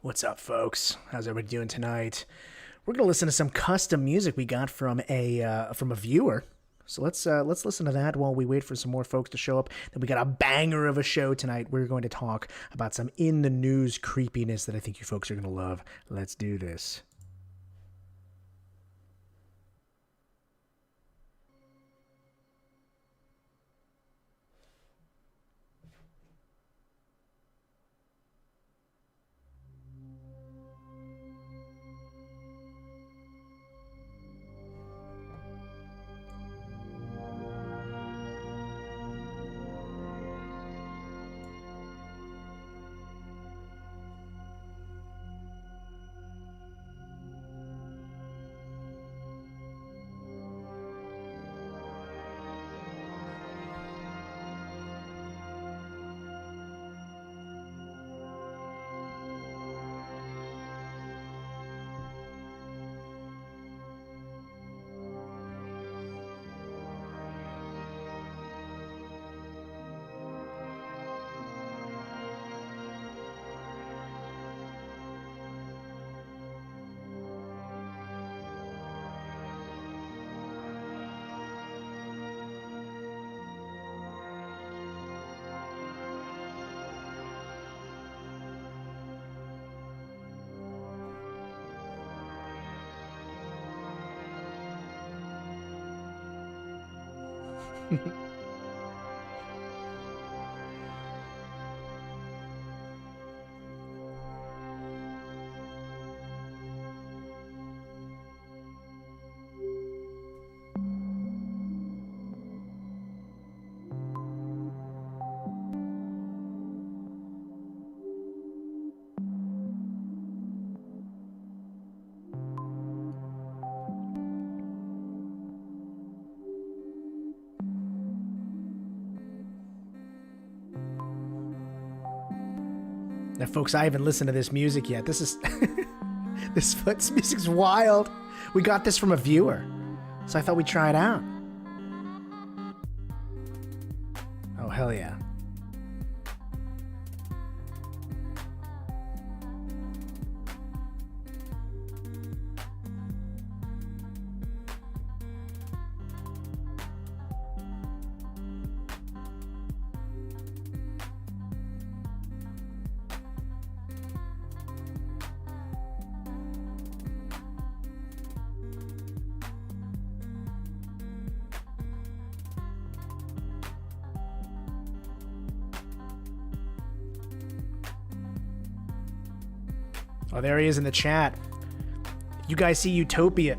What's up, folks? How's everybody doing tonight? We're gonna listen to some custom music we got from a viewer. So let's listen to that while we wait for some more folks to show up. Then we got a banger of a show tonight. We're going to talk about some in the news creepiness that I think you folks are gonna love. Let's do this. Now, folks, I haven't listened to this music yet. This is this music's wild. We got this from a viewer, so I thought we'd try it out. Oh, hell yeah. Oh, there he is in the chat. You guys see Utopia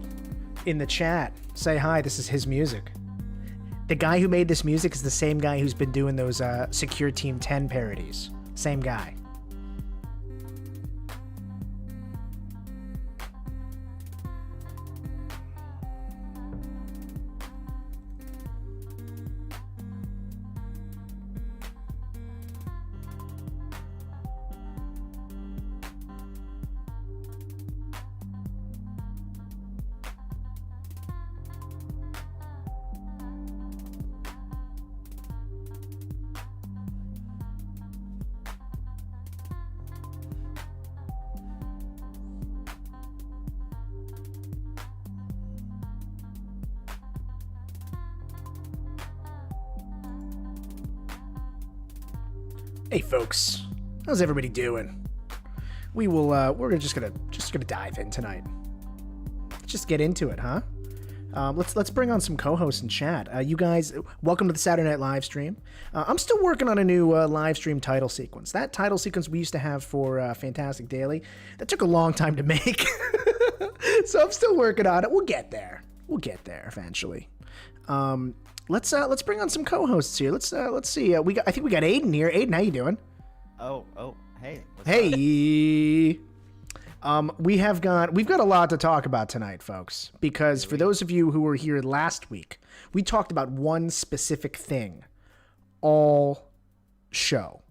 in the chat. Say hi, this is his music. The guy who made this music is the same guy who's been doing those Secure Team 10 parodies. Same guy. Hey folks, how's everybody doing? We're just gonna dive in tonight. Let's just get into it, huh? Let's bring on some co-hosts and chat. You guys, welcome to the Saturday Night live stream. I'm still working on a new live stream title sequence. That title sequence we used to have for Fantastic Daily, that took a long time to make. So I'm still working on it. We'll get there. We'll get there eventually. Let's bring on some co-hosts here. Let's see. I think we got Aiden here. Aiden, how you doing? Hey. Hey. We've got a lot to talk about tonight, folks, because for those of you who were here last week, we talked about one specific thing all show.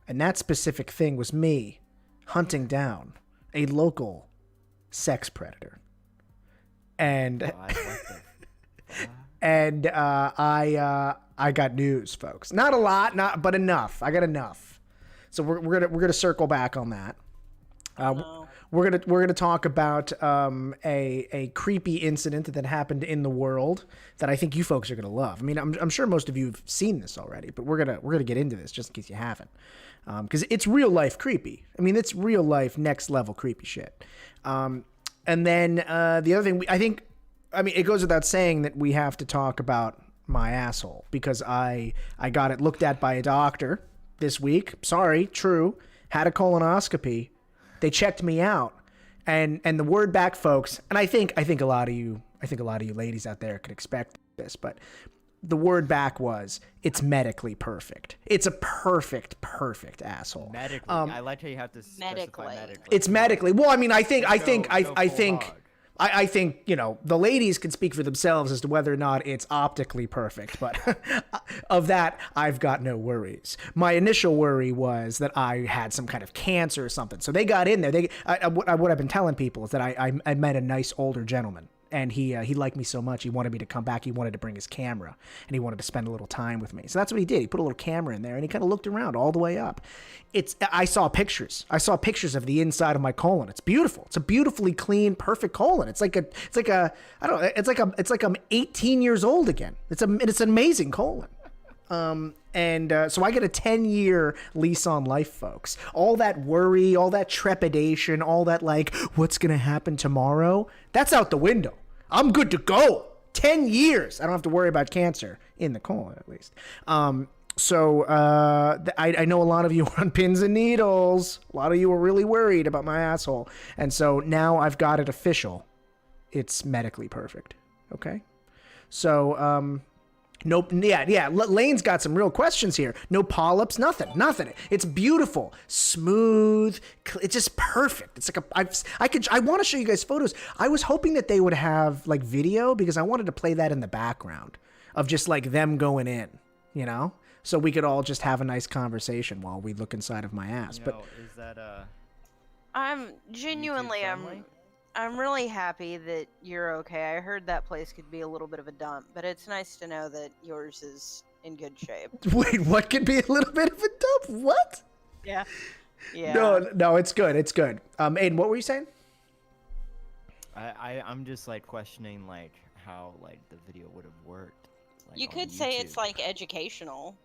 And that specific thing was me hunting down a local sex predator. And and I got news, folks. Not a lot, but enough. I got enough. So we're gonna circle back on that. No. We're gonna talk about a creepy incident that happened in the world that I think you folks are gonna love. I mean, I'm sure most of you have seen this already, but we're gonna get into this just in case you haven't, because it's real life creepy. I mean, it's real life next level creepy shit. And then the other thing, I mean, it goes without saying that we have to talk about my asshole, because I got it looked at by a doctor this week. Sorry, true. Had a colonoscopy. They checked me out, and the word back, folks. And I think a lot of you ladies out there could expect this, but the word back was, it's medically perfect. It's a perfect asshole. Medically, I like how you have to specify medically. It's medically. Well, I mean, I think I you know, the ladies can speak for themselves as to whether or not it's optically perfect, but of that, I've got no worries. My initial worry was that I had some kind of cancer or something. So they got in there. What I've been telling people is that I met a nice older gentleman, and he liked me so much, he wanted me to come back. He wanted to bring his camera, and he wanted to spend a little time with me. So that's what he did. He put a little camera in there, and he kind of looked around all the way up. I saw pictures of the inside of my colon. It's beautiful. It's a beautifully clean, perfect colon. It's like I'm 18 years old again. It's an amazing colon. So I get a 10-year lease on life, folks. All that worry, all that trepidation, all that like, what's going to happen tomorrow? That's out the window. I'm good to go. 10 years. I don't have to worry about cancer in the colon, at least. I know a lot of you are on pins and needles. A lot of you are really worried about my asshole. And so now I've got it official. It's medically perfect. Okay? So, nope. Yeah. Lane's got some real questions here. No polyps, nothing. It's beautiful, smooth. It's just perfect. It's like I want to show you guys photos. I was hoping that they would have like video, because I wanted to play that in the background of just like them going in, you know, so we could all just have a nice conversation while we look inside of my ass. But is that I'm genuinely, I'm really happy that you're okay. I heard that place could be a little bit of a dump, but it's nice to know that yours is in good shape. Wait, what could be a little bit of a dump? What? Yeah. No, it's good. It's good. Aiden, what were you saying? I'm just like questioning like how like the video would have worked. Like, you could say it's like educational.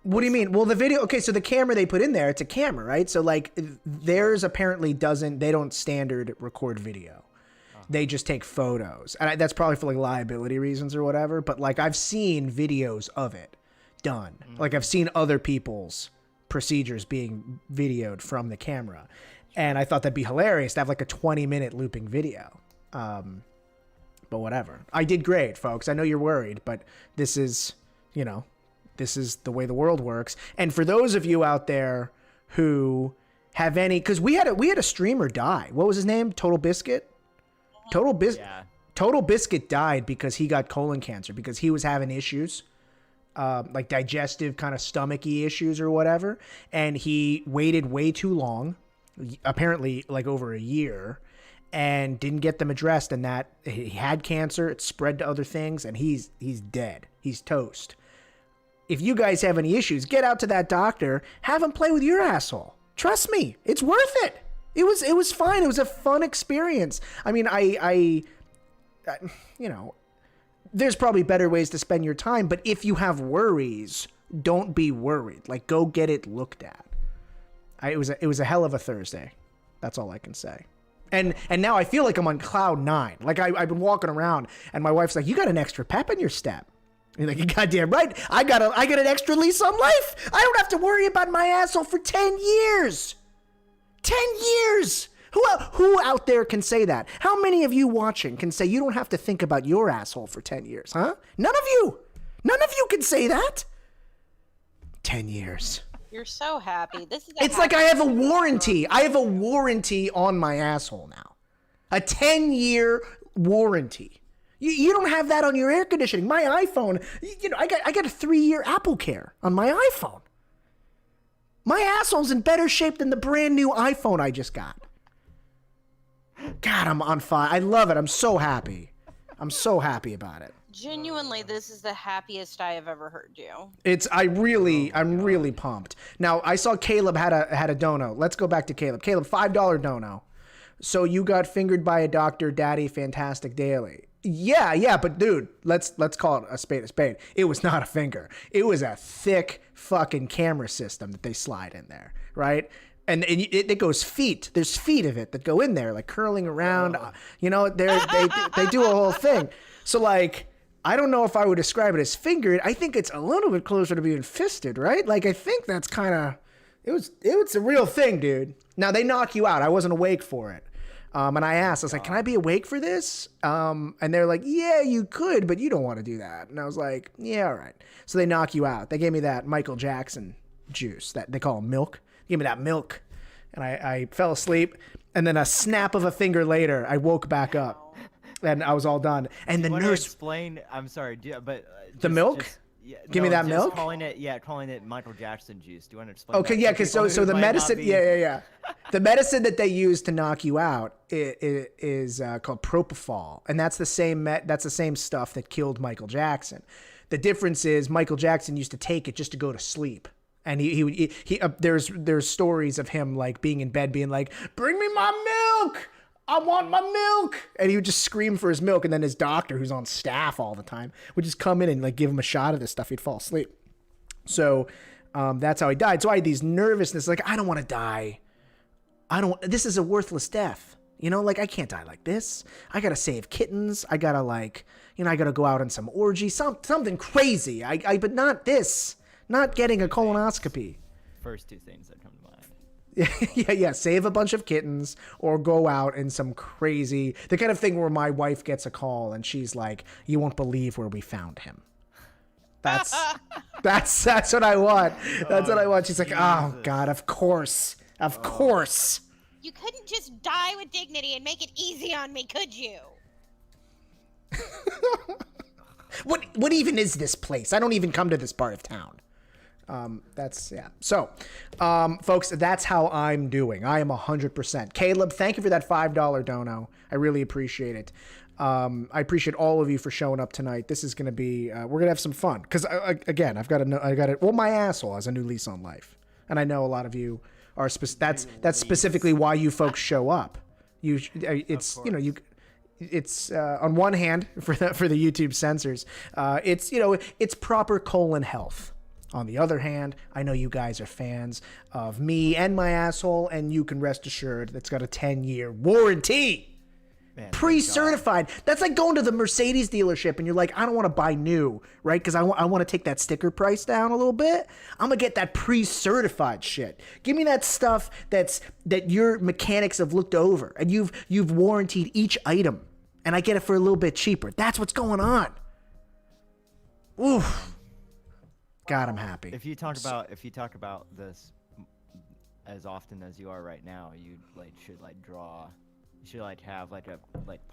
What do you mean? Well, the video, okay, so the camera they put in there, it's a camera, right? So like theirs apparently they don't standard record video. They just take photos. And that's probably for like liability reasons or whatever, but like I've seen videos of it done. Like I've seen other people's procedures being videoed from the camera. And I thought that'd be hilarious to have like a 20-minute looping video. But whatever. I did great, folks. I know you're worried, but this is, you know, this is the way the world works. And for those of you out there who have any, because we had a streamer die. What was his name? Total Biscuit? Total Biscuit died because he got colon cancer, because he was having issues, like digestive kind of stomachy issues or whatever. And he waited way too long, apparently like over a year, and didn't get them addressed. And that he had cancer. It spread to other things, and he's dead. He's toast. If you guys have any issues, get out to that doctor, have him play with your asshole. Trust me, it's worth it. It was fine. It was a fun experience. I mean, I you know, there's probably better ways to spend your time, but if you have worries, don't be worried. Like, go get it looked at. It was a hell of a Thursday. That's all I can say. And now I feel like I'm on cloud 9. Like I've been walking around, and my wife's like, "You got an extra pep in your step." You're like, "You goddamn right. I got an extra lease on life. I don't have to worry about my asshole for 10 years. 10 years. Who out there can say that? How many of you watching can say you don't have to think about your asshole for 10 years, huh? None of you. None of you can say that. 10 years. You're so happy. It's like I have a warranty. I have a warranty on my asshole now. A 10-year warranty. You don't have that on your air conditioning. My iPhone, you know, I got a 3-year Apple Care on my iPhone. My asshole's in better shape than the brand new iPhone I just got. God, I'm on fire. I love it. I'm so happy. I'm so happy about it. Genuinely, this is the happiest I have ever heard you. I'm really pumped. Now I saw Caleb had a dono. Let's go back to Caleb. Caleb, $5 dono. So you got fingered by a doctor, Daddy Fantastic Daily. Yeah, but dude, let's call it a spade a spade. It was not a finger. It was a thick fucking camera system that they slide in there, right? And it goes feet. There's feet of it that go in there, like curling around. You know, they do a whole thing. So like, I don't know if I would describe it as fingered. I think it's a little bit closer to being fisted, right? Like I think that's kind of it was a real thing, dude. Now they knock you out. I wasn't awake for it. And I asked, I was like, can I be awake for this? And they're like, yeah, you could, but you don't want to do that. And I was like, yeah, all right. So they knock you out. They gave me that Michael Jackson juice that they call milk. Give me that milk. And I fell asleep. And then a snap of a finger later, I woke back up. And I was all done. And the nurse explain. I'm sorry, but the milk. Give me that milk. Calling it Michael Jackson juice. Do you want to explain? Okay, yeah, because so the medicine, yeah. The medicine that they use to knock you out is called propofol, and that's the same stuff that killed Michael Jackson. The difference is Michael Jackson used to take it just to go to sleep. And there's stories of him like being in bed, being like, "Bring me my milk! I want my milk!" And he would just scream for his milk, and then his doctor, who's on staff all the time, would just come in and like give him a shot of this stuff. He'd fall asleep. So that's how he died. So I had these nervousness, like I don't want to die. This is a worthless death. You know, like I can't die like this. I gotta save kittens. I gotta I gotta go out on some orgy, something crazy. But not this. Not getting a colonoscopy. First two things that come to mind. Yeah. Save a bunch of kittens or go out in some crazy, the kind of thing where my wife gets a call and she's like, "You won't believe where we found him." That's what I want. That's what I want. She's like, "Oh God, of course. You couldn't just die with dignity and make it easy on me, could you?" What even is this place? I don't even come to this part of town. So, folks, that's how I'm doing. I am 100%. Caleb, thank you for that $5 dono. I really appreciate it. I appreciate all of you for showing up tonight. This is going to be, we're going to have some fun. Cause again, my asshole has a new lease on life. And I know a lot of you are, that's specifically why you folks show up. It's on one hand for the YouTube censors, it's proper colon health. On the other hand, I know you guys are fans of me and my asshole, and you can rest assured that's got a 10-year warranty. Man, pre-certified. That's like going to the Mercedes dealership and you're like, I don't want to buy new, right? Because I want to take that sticker price down a little bit. I'm gonna get that pre-certified shit. Give me that stuff that your mechanics have looked over and you've warranted each item, and I get it for a little bit cheaper. That's what's going on. Oof. God, I'm happy. If you talk about this as often as you are right now, you should have a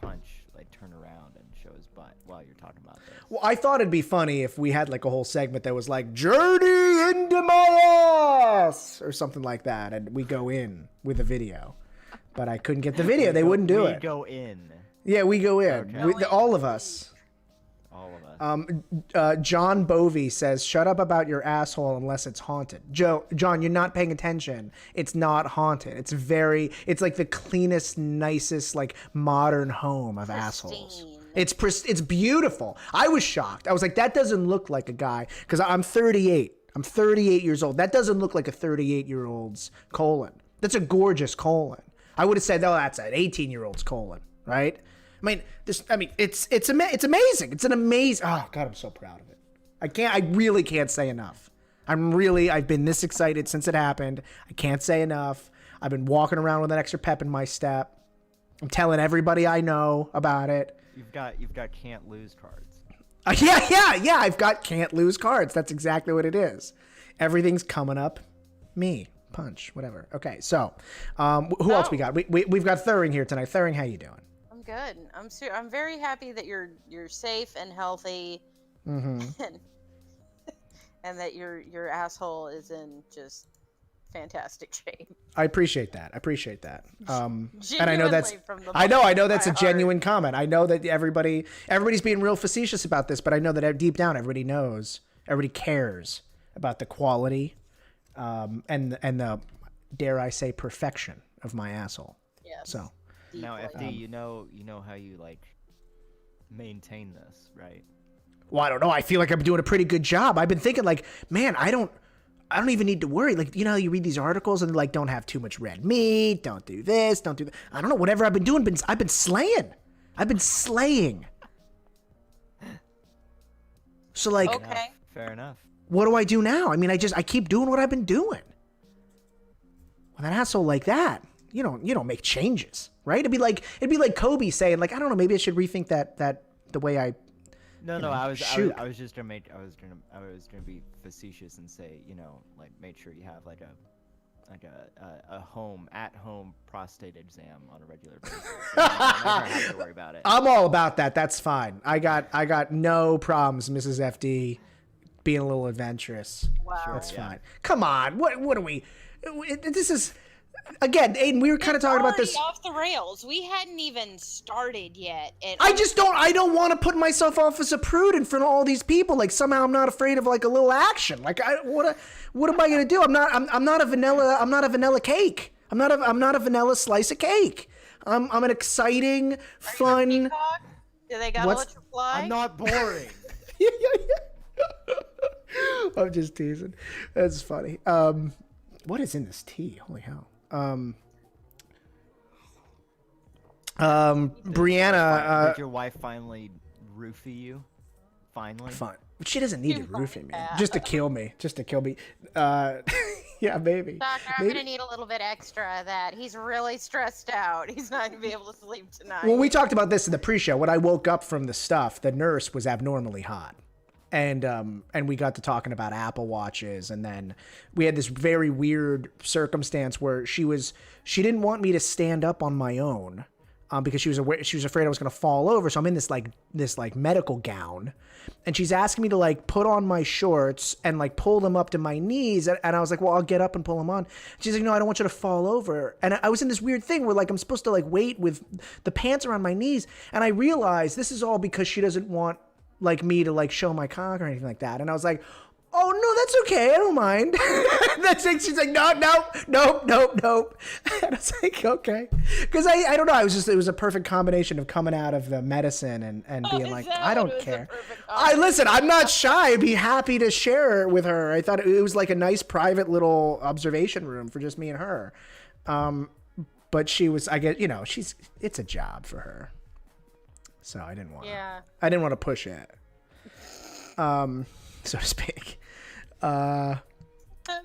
Punch turn around and show his butt while you're talking about this. Well, I thought it'd be funny if we had a whole segment that was like "Journey into my ass" or something like that, and we go in with a video. But I couldn't get the video; they wouldn't do it. We go in. Yeah, we go in. Okay. All of us. John Bovey says, "Shut up about your asshole unless it's haunted." John, you're not paying attention. It's not haunted. It's like the cleanest, nicest, modern home of assholes. It's beautiful. I was shocked. I was like, that doesn't look like a guy, because I'm 38. I'm 38 years old. That doesn't look like a 38-year-old's colon. That's a gorgeous colon. I would have said, oh, that's an 18-year-old's colon, right? It's amazing. It's an amazing. Oh God, I'm so proud of it. I really can't say enough. I've been this excited since it happened. I can't say enough. I've been walking around with an extra pep in my step. I'm telling everybody I know about it. You've got can't lose cards. Yeah. I've got can't lose cards. That's exactly what it is. Everything's coming up. Me, Punch, whatever. Okay, so who else we got? We've got Thuring here tonight. Thuring, how you doing? Good. I'm very happy that you're safe and healthy, and that your asshole is in just fantastic shape. I appreciate that. And I know that's Genuinely from the I bottom know of that's my a genuine heart. comment. I know that everybody's being real facetious about this, but I know that deep down everybody knows, everybody cares about the quality, and the, dare I say, perfection of my asshole. Yes. So Now, deeply. FD, you know how you like maintain this, right? well, I don't know. I feel like I'm doing a pretty good job. I've been thinking like, man, I don't even need to worry. Like, you know, you read these articles and like, don't have too much red meat. Don't do this. Don't do that. I don't know. Whatever I've been doing, I've been slaying. So like, Okay. Fair enough. what do I do now? I mean, I keep doing what I've been doing. With an asshole like that, you don't make changes, right? It'd be like Kobe saying like, I don't know, maybe I should rethink that the way I. No, know, I was just gonna be facetious and say, like make sure you have like a at-home prostate exam on a regular basis. So you never have to worry about it. I'm all about that. That's fine. I got no problems, Mrs. FD, being a little adventurous. Wow. That's yeah. fine. Come on. What are we? This is, again, Aiden, we were kind of talking about this. It's already off the rails. We hadn't even started yet. And I don't want to put myself off as a prude in front of all these people. Like somehow I'm not afraid of like a little action. Like what am I gonna do? I'm not a vanilla cake. I'm not a vanilla slice of cake. I'm an exciting, fun. Peacock? Do they gotta What's- let you fly? I'm not boring. Yeah. I'm just teasing. That's funny. What is in this tea? Holy hell. Brianna, Did your wife finally roofie you? Finally? fine. She doesn't need to You roofie me. might Just to kill me. Yeah, maybe. Doctor, I'm Maybe. gonna need a little bit extra of that. He's really stressed out. He's not gonna be able to sleep tonight. Well, we talked about this in the pre-show. When I woke up from the stuff, the nurse was abnormally hot. And we got to talking about Apple Watches, and then we had this very weird circumstance where she didn't want me to stand up on my own, because she was afraid I was going to fall over. So I'm in this medical gown, and she's asking me to like put on my shorts and like pull them up to my knees, and I was like, well, I'll get up and pull them on. She's like, no, I don't want you to fall over. And I was in this weird thing where like I'm supposed to like wait with the pants around my knees, and I realized this is all because she doesn't want like me to like show my cock or anything like that. And I was like, oh no, that's okay, I don't mind. That's it. She's like, nope. And I was like, okay. Because I don't know, it was a perfect combination of coming out of the medicine and being like, I don't care. Listen, I'm not shy. I'd be happy to share with her. I thought it was like a nice private little observation room for just me and her. But she was, I guess, it's a job for her. So I didn't want to push it, so to speak.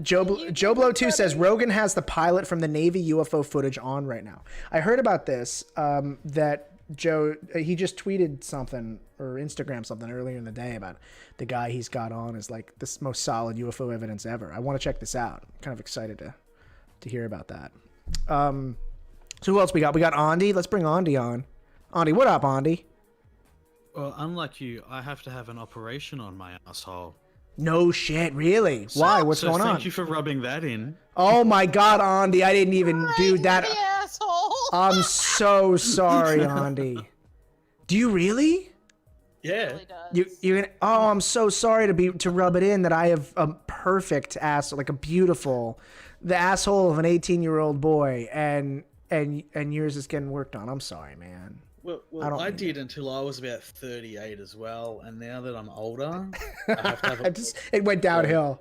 Joe Blow 2 says Rogan has the pilot from the Navy UFO footage on right now. I heard about this, that Joe, he just tweeted something or Instagram something earlier in the day about the guy he's got on is like the most solid UFO evidence ever. I want to check this out. I'm kind of excited to hear about that. So who else we got? We got Andy. Let's bring Andy on. Andy, what up, Andy? Well, unlike you, I have to have an operation on my asshole. No shit, really? Why? What's going on? Thank you for rubbing that in. Oh my God, Andy, I didn't even do that. The asshole. I'm so sorry, Andy. Do you really? Yeah. Really does. You're gonna? Oh, I'm so sorry to rub it in that I have a perfect ass, like the asshole of an 18-year-old boy, and yours is getting worked on. I'm sorry, man. Well, I did until I was about 38 as well, and now that I'm older, I have to have It went downhill.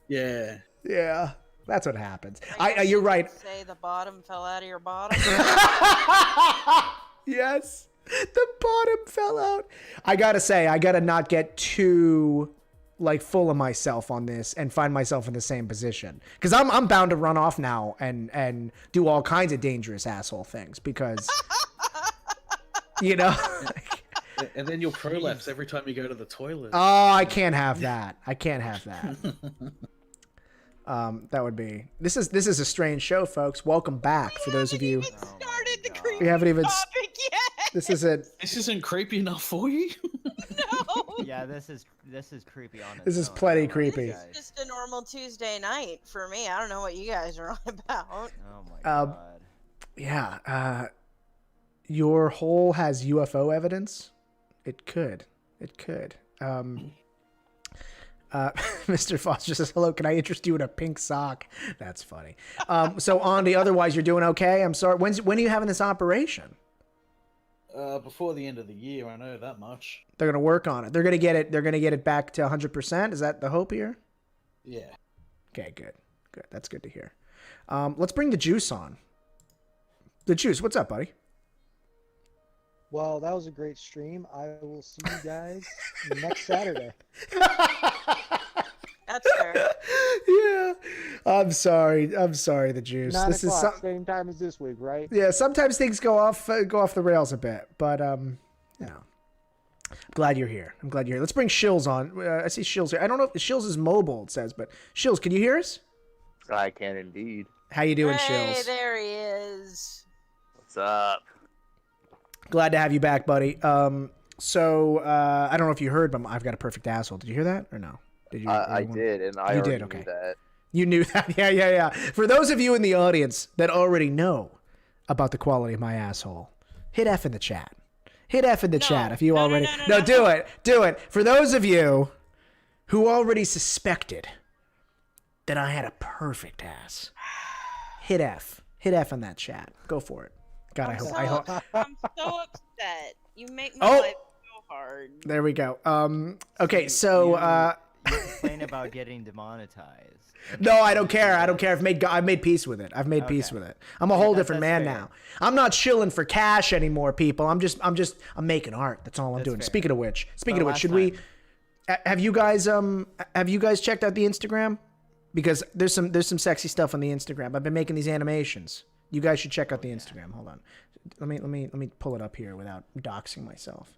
Yeah. Yeah, that's what happens. I guess You're you right. could say the bottom fell out of your bottom. Yes, the bottom fell out. I gotta say, I gotta not get too like full of myself on this and find myself in the same position, because I'm bound to run off now and do all kinds of dangerous asshole things because And then you'll prolapse every time you go to the toilet. Oh, I can't have that. That would be. This is a strange show, folks. Welcome back for those of you. Started the creepy We haven't even. topic yet. This isn't. This isn't creepy enough for you? No. Yeah, Yeah, this is creepy on its This is own. plenty I don't know creepy. you This guys. is just a normal Tuesday night for me. I don't know what you guys are on about. Oh my god. Yeah. Your hole has UFO evidence. It could. Mr. Foster says, hello, can I interest you in a pink sock? That's funny. So Andy, otherwise you're doing okay? I'm sorry. When are you having this operation? Before the end of the year, I know that much. They're gonna work on it. They're gonna get it back to 100%. Is that the hope here? Yeah. Okay, good. That's good to hear. Let's bring the Juice on. The Juice, what's up, buddy? Well, that was a great stream. I will see you guys next Saturday. That's fair. Yeah. I'm sorry, the Juice. 9 This o'clock, is same time as this week, right? yeah, sometimes things go off the rails a bit, but I'm glad you're here. Let's bring Shills on. I see Shills here. I don't know if Shills is mobile, it says, but Shills, can you hear us? I can indeed. How you doing, Hey, Shills? there he is. What's up? Glad to have you back, buddy. So I don't know if you heard, but I've got a perfect asshole. Did you hear that or no? Did you? I did, and I You already did, knew okay. that. You knew that. Yeah. For those of you in the audience that already know about the quality of my asshole, hit F in the chat. Hit F in the chat if you No, already. no. Do it. For those of you who already suspected that I had a perfect ass, hit F. Hit F in that chat. Go for it. God, I hope. I'm so upset. You make my Oh! life so hard. There we go. Okay, so You complain about getting demonetized. no, I don't care. I've made peace with it. I've made peace with it. I'm a whole different man fair. now. I'm not chilling for cash anymore, people. I'm making art. That's all I'm doing. fair. Speaking of which, last should we have you guys checked out the Instagram? Because there's some sexy stuff on the Instagram. I've been making these animations. You guys should check out the Instagram. Hold on. Let me pull it up here without doxing myself.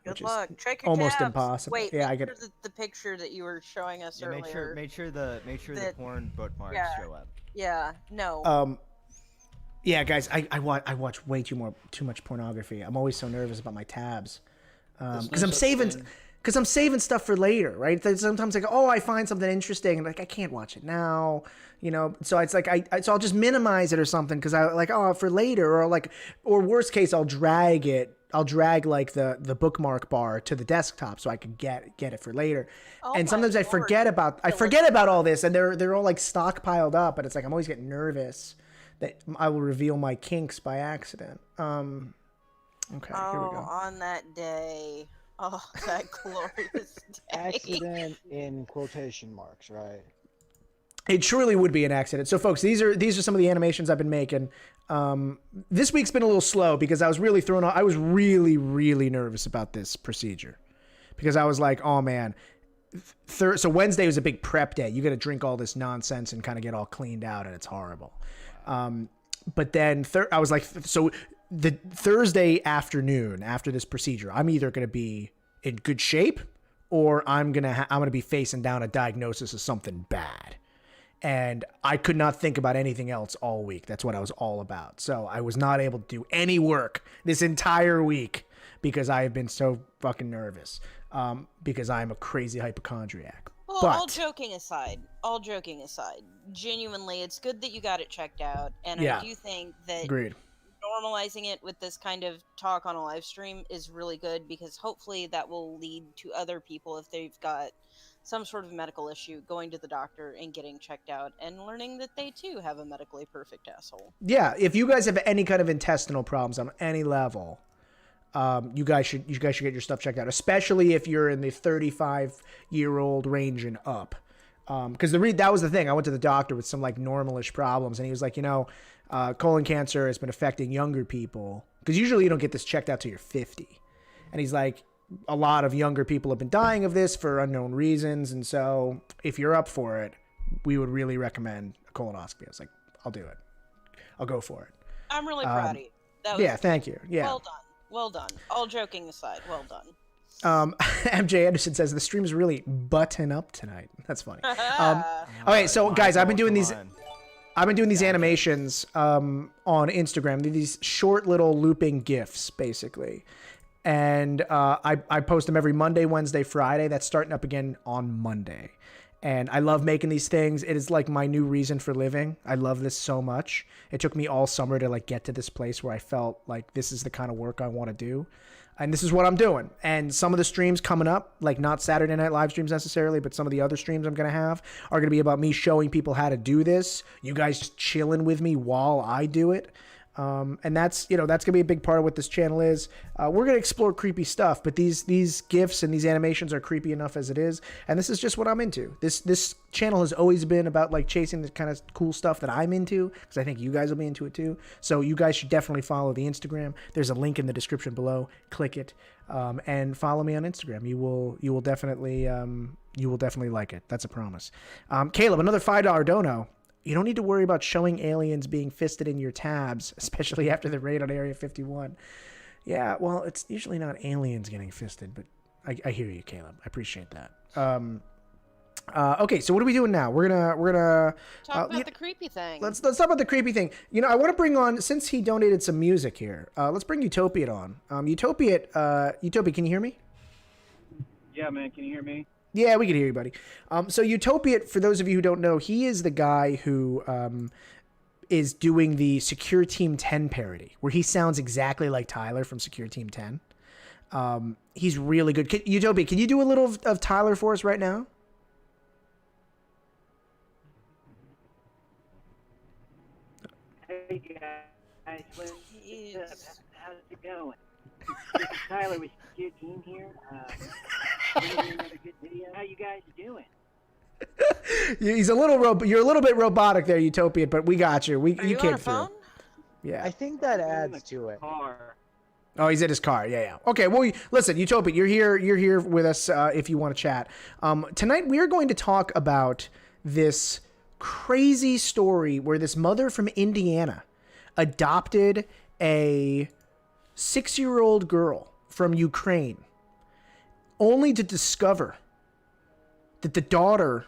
Good which is luck. Check your almost tabs. impossible. Wait, Yeah, I make get sure that the picture that you were showing us Yeah, earlier. make sure the that- porn bookmarks yeah. show up. Yeah, no. Yeah, guys, I watch way too much pornography. I'm always so nervous about my tabs because I'm saving stuff for later, right? Sometimes like, oh, I find something interesting, and like I can't watch it now, So it's like so I'll just minimize it or something because I like for later, or worst case I'll drag like the bookmark bar to the desktop so I could get it for later. Oh And my sometimes I Lord. forget about all this, and they're all like stockpiled up, but it's like I'm always getting nervous that I will reveal my kinks by accident. Okay, here we go. On that day. Oh, that glorious day. Accident in quotation marks, right? It truly would be an accident. So, folks, these are some of the animations I've been making. This week's been a little slow because I was really thrown off. I was really, really nervous about this procedure because I was like, oh man. So Wednesday was a big prep day. You got to drink all this nonsense and kind of get all cleaned out, and it's horrible. But then I was like, so the Thursday afternoon after this procedure, I'm either going to be in good shape or I'm going to be facing down a diagnosis of something bad. And I could not think about anything else all week. That's what I was all about. So I was not able to do any work this entire week because I have been so fucking nervous because I'm a crazy hypochondriac. Well, But- all joking aside, genuinely, it's good that you got it checked out, and Yeah. I do think that Agreed. normalizing it with this kind of talk on a live stream is really good because hopefully that will lead to other people if they've got some sort of medical issue going to the doctor and getting checked out and learning that they too have a medically perfect asshole. Yeah, if you guys have any kind of intestinal problems on any level, you guys should get your stuff checked out, especially if you're in the 35-year-old range and up. Because that was the thing. I went to the doctor with some like normalish problems, and he was like, colon cancer has been affecting younger people because usually you don't get this checked out till you're 50. And he's like, a lot of younger people have been dying of this for unknown reasons, and so if you're up for it, we would really recommend a colonoscopy. I was like, I'll do it. I'll go for it. I'm really proud of you. That was Yeah, thank you. Yeah. Well done. All joking aside, well done. MJ Anderson says the stream's really button up tonight. That's funny. Okay, so guys, I've been doing these animations on Instagram. These short little looping GIFs, basically. And I post them every Monday, Wednesday, Friday. That's starting up again on Monday. And I love making these things. It is like my new reason for living. I love this so much. It took me all summer to like get to this place where I felt like this is the kind of work I want to do. And this is what I'm doing. And some of the streams coming up, like not Saturday night live streams necessarily, but some of the other streams I'm going to have are going to be about me showing people how to do this. You guys just chilling with me while I do it. And that's going to be a big part of what this channel is. We're going to explore creepy stuff, but these GIFs and these animations are creepy enough as it is. And this is just what I'm into. This channel has always been about like chasing the kind of cool stuff that I'm into, because I think you guys will be into it too. So you guys should definitely follow the Instagram. There's a link in the description below. Click it, and follow me on Instagram. You will definitely like it. That's a promise. Caleb, another $5 dono. You don't need to worry about showing aliens being fisted in your tabs, especially after the raid on Area 51. Yeah, well, it's usually not aliens getting fisted, but I hear you, Caleb. I appreciate that. Okay, so what are we doing now? We're gonna Talk about the creepy thing. Let's talk about the creepy thing. You know, I want to bring on, since he donated some music here. Let's bring Utopia on. Utopia, can you hear me? Yeah, man. Can you hear me? Yeah, we can hear you, buddy. So Utopia, for those of you who don't know, he is the guy who is doing the Secure Team 10 parody, where he sounds exactly like Tyler from Secure Team 10. He's really good. Utopia, can you do a little of Tyler for us right now? Hey guys, how's it going? This is Tyler with Secure Team here. Another good video. How you guys doing? He's a little you're a little bit robotic there, Utopia, but we got you. Are you came on a through. phone? Yeah. I think that adds to it. Car. Oh, he's in his car. Yeah. Okay. Well, listen, Utopia, you're here with us if you want to chat. Tonight we are going to talk about this crazy story where this mother from Indiana adopted a 6-year-old girl from Ukraine, only to discover that the daughter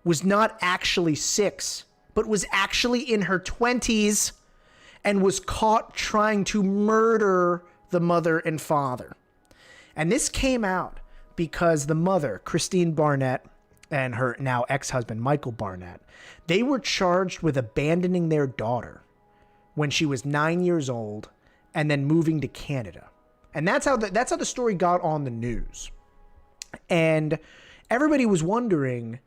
was not actually 6, but was actually in her 20s and was caught trying to murder the mother and father. And this came out because the mother, Christine Barnett, and her now ex-husband, Michael Barnett, they were charged with abandoning their daughter when she was 9 years old and then moving to Canada. And that's how the story got on the news. And everybody was wondering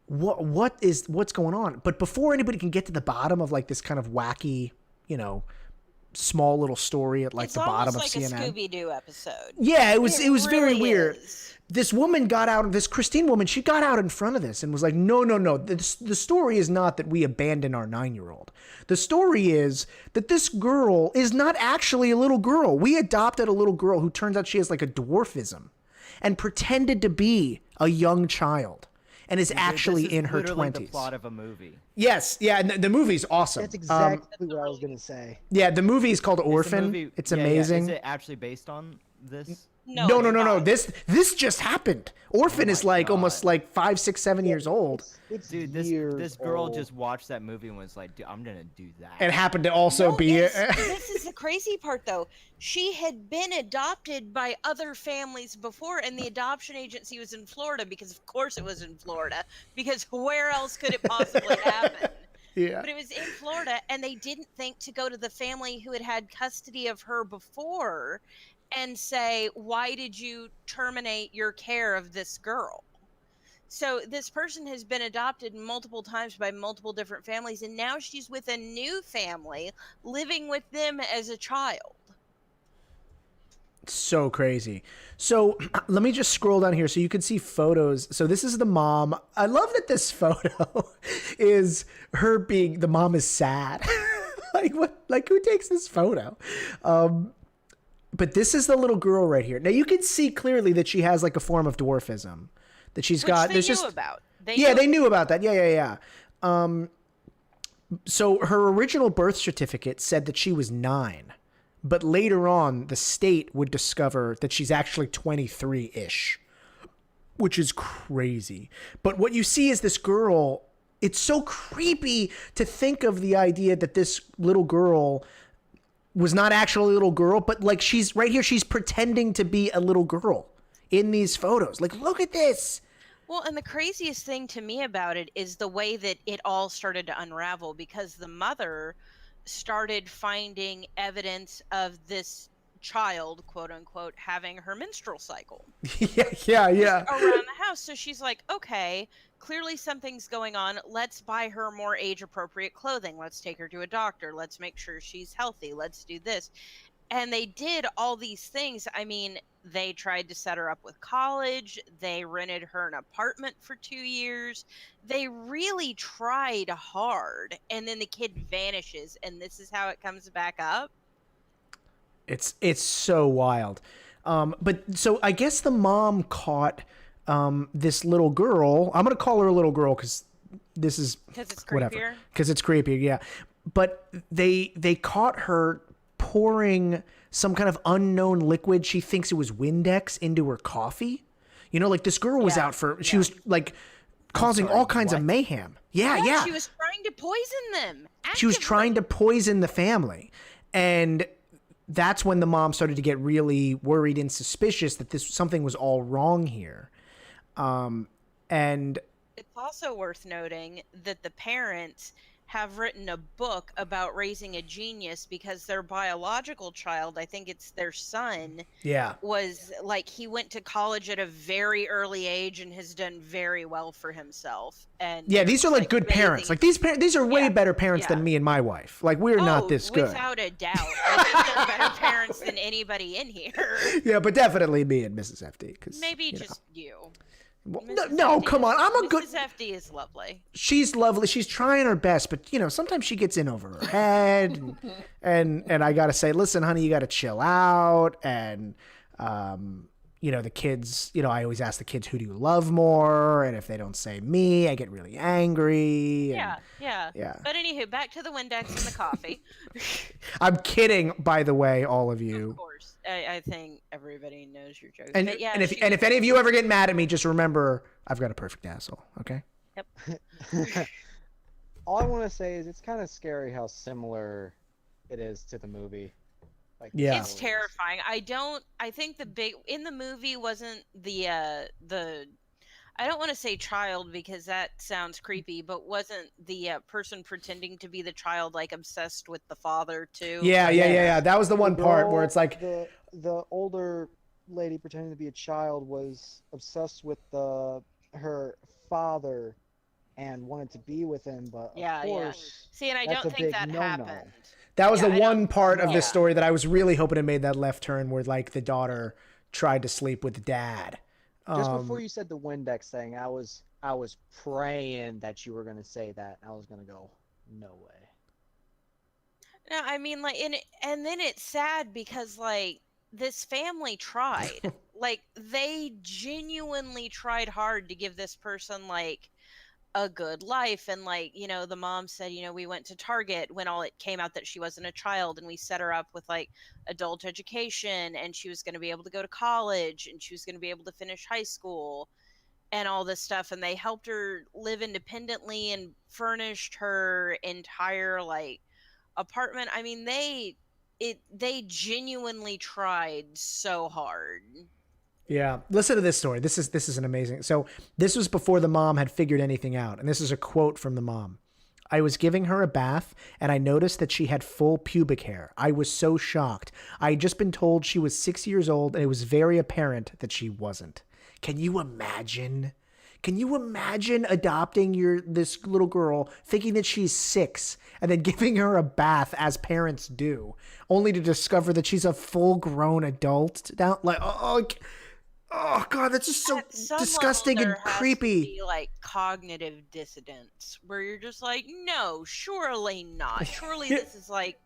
what's going on. But before anybody can get to the bottom of like this kind of wacky, small little story at like the bottom of CNN. It's almost like a Scooby-Doo episode. Yeah, it was really very weird. is. This woman this Christine woman, she got out in front of this and was like, no. The story is not that we abandon our 9-year-old. The story is that this girl is not actually a little girl. We adopted a little girl who turns out she has like a dwarfism and pretended to be a young child and is actually in her 20s. The plot of a movie. Yes. Yeah. And the movie's awesome. That's exactly what I was going to say. Yeah. The movie is called Orphan. It's amazing. Is it actually based on this? No. This just happened. Orphan is like almost like 5, 6, 7 years old. It's Dude, this girl just watched that movie and was like, dude, I'm gonna do that. It happened to also be this is the crazy part though. She had been adopted by other families before, and the adoption agency was in Florida because of course it was in Florida, because where else could it possibly happen? Yeah. But it was in Florida, and they didn't think to go to the family who had custody of her before and say, why did you terminate your care of this girl? So this person has been adopted multiple times by multiple different families, and now she's with a new family living with them as a child. So crazy. So let me just scroll down here so you can see photos. So this is the mom. I love that this photo is her being, the mom is sad. Like who takes this photo? But this is the little girl right here. Now you can see clearly that she has like a form of dwarfism that she's got. They knew about. They knew about that. Yeah. So her original birth certificate said that she was 9, but later on the state would discover that she's actually 23-ish, which is crazy. But what you see is this girl. It's so creepy to think of the idea that this little girl was not actually a little girl, but like she's right here, she's pretending to be a little girl in these photos. Like, look at this. Well, and the craziest thing to me about it is the way that it all started to unravel, because the mother started finding evidence of this child, quote unquote, having her menstrual cycle Yeah. around the house. So she's like, okay, clearly something's going on. Let's buy her more age appropriate clothing. Let's take her to a doctor. Let's make sure she's healthy. Let's do this. And they did all these things. I mean, they tried to set her up with college. They rented her an apartment for 2 years. They really tried hard. And then the kid vanishes, and this is how it comes back up. It's so wild. But so I guess the mom caught this little girl. I'm gonna call her a little girl because this is Because it's whatever. creepier. Because it's creepier, yeah. But they caught her pouring some kind of unknown liquid. She thinks it was Windex into her coffee. You know, like this girl was Yeah, out for. She was like causing all kinds of mayhem. Yeah. She was trying to poison them. She was actively. trying to poison the family, and that's when the mom started to get really worried and suspicious that something was all wrong here. And It's also worth noting that the parents have written a book about raising a genius, because their biological child, I think it's their son, yeah, was like, he went to college at a very early age and has done very well for himself. And yeah, these are like good really parents. Like thinks- these are way Yeah, better parents than yeah. me and my wife. Like we're not this good. Without a doubt. I think they're better parents than anybody in here. Yeah, but definitely me and Mrs. FD. Cause, Maybe you just you. know. Mrs. No, FD come on. I'm a good. Mrs. FD is lovely. She's lovely. She's trying her best, but you know, sometimes she gets in over her head, and I gotta say, listen, honey, you gotta chill out. And you know, the kids, you know, I always ask the kids, who do you love more? And if they don't say me, I get really angry. And, Yeah. But anywho, back to the Windex and the coffee. I'm kidding, by the way, all of you. Of course, I think everybody knows your jokes. And but yeah, if any of you ever get mad at me, just remember I've got a perfect asshole. Okay. All I want to say is it's kind of scary how similar it is to the movie. Like, Yeah. it's terrifying. I think the big in the movie wasn't the I don't want to say child because that sounds creepy, but wasn't the person pretending to be the child like obsessed with the father too? Yeah. That was the one part where girl- it's like, the older lady pretending to be a child was obsessed with her father and wanted to be with him, but Yeah. of course See, and I that's don't a think big that no-no. happened. that was Yeah, the I don't- one part of yeah. this story that I was really hoping it made that left turn where like the daughter tried to sleep with the dad. Just before you said the Windex thing, I was praying that you were gonna say that. I was gonna go, no way. No, I mean, like, and then it's sad because, like, this family tried. Like, they genuinely tried hard to give this person, like, a good life. And, like, you know, the mom said, you know, we went to Target when all it came out that she wasn't a child, and we set her up with, like, adult education, and she was going to be able to go to college, and she was going to be able to finish high school and all this stuff. And they helped her live independently and furnished her entire, like, apartment. I mean, they genuinely tried so hard. Yeah, listen to this story. This is an amazing. So this was before the mom had figured anything out, and this is a quote from the mom. I was giving her a bath, and I noticed that she had full pubic hair. I was so shocked. I had just been told she was 6 years old, and it was very apparent that she wasn't. Can you imagine? Can you imagine adopting this little girl, thinking that she's 6, and then giving her a bath as parents do, only to discover that she's a full-grown adult? Now, like, oh God, that's just so At some disgusting level, and there has creepy. to be, like, cognitive dissonance where you're just like, no, surely not. Surely this is like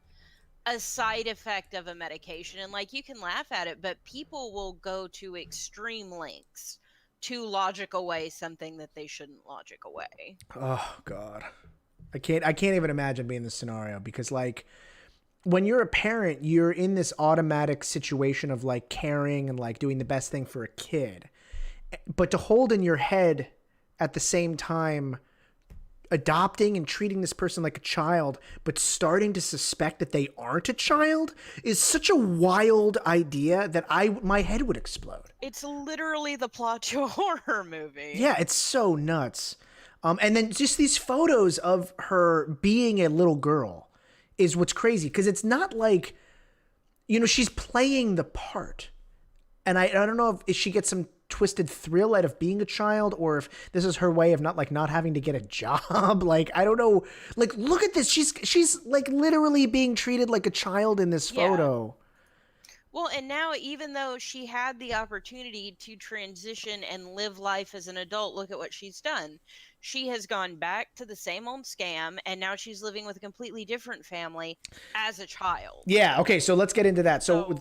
a side effect of a medication, and like you can laugh at it, but people will go to extreme lengths to logic away something that they shouldn't logic away. Oh God, I can't even imagine being in this scenario, because like when you're a parent, you're in this automatic situation of like caring and like doing the best thing for a kid, but to hold in your head at the same time adopting and treating this person like a child, but starting to suspect that they aren't a child is such a wild idea that my head would explode. It's literally the plot to a horror movie. Yeah, it's so nuts. And then just these photos of her being a little girl is what's crazy, because it's not like, she's playing the part. And I don't know if she gets some twisted thrill out of being a child, or if this is her way of not having to get a job. Like, I don't know. Like, look at this. She's like literally being treated like a child in this photo. Well, and now, even though she had the opportunity to transition and live life as an adult, look at what she's done. She has gone back to the same old scam, and now she's living with a completely different family as a child. Yeah, okay, so let's get into that. So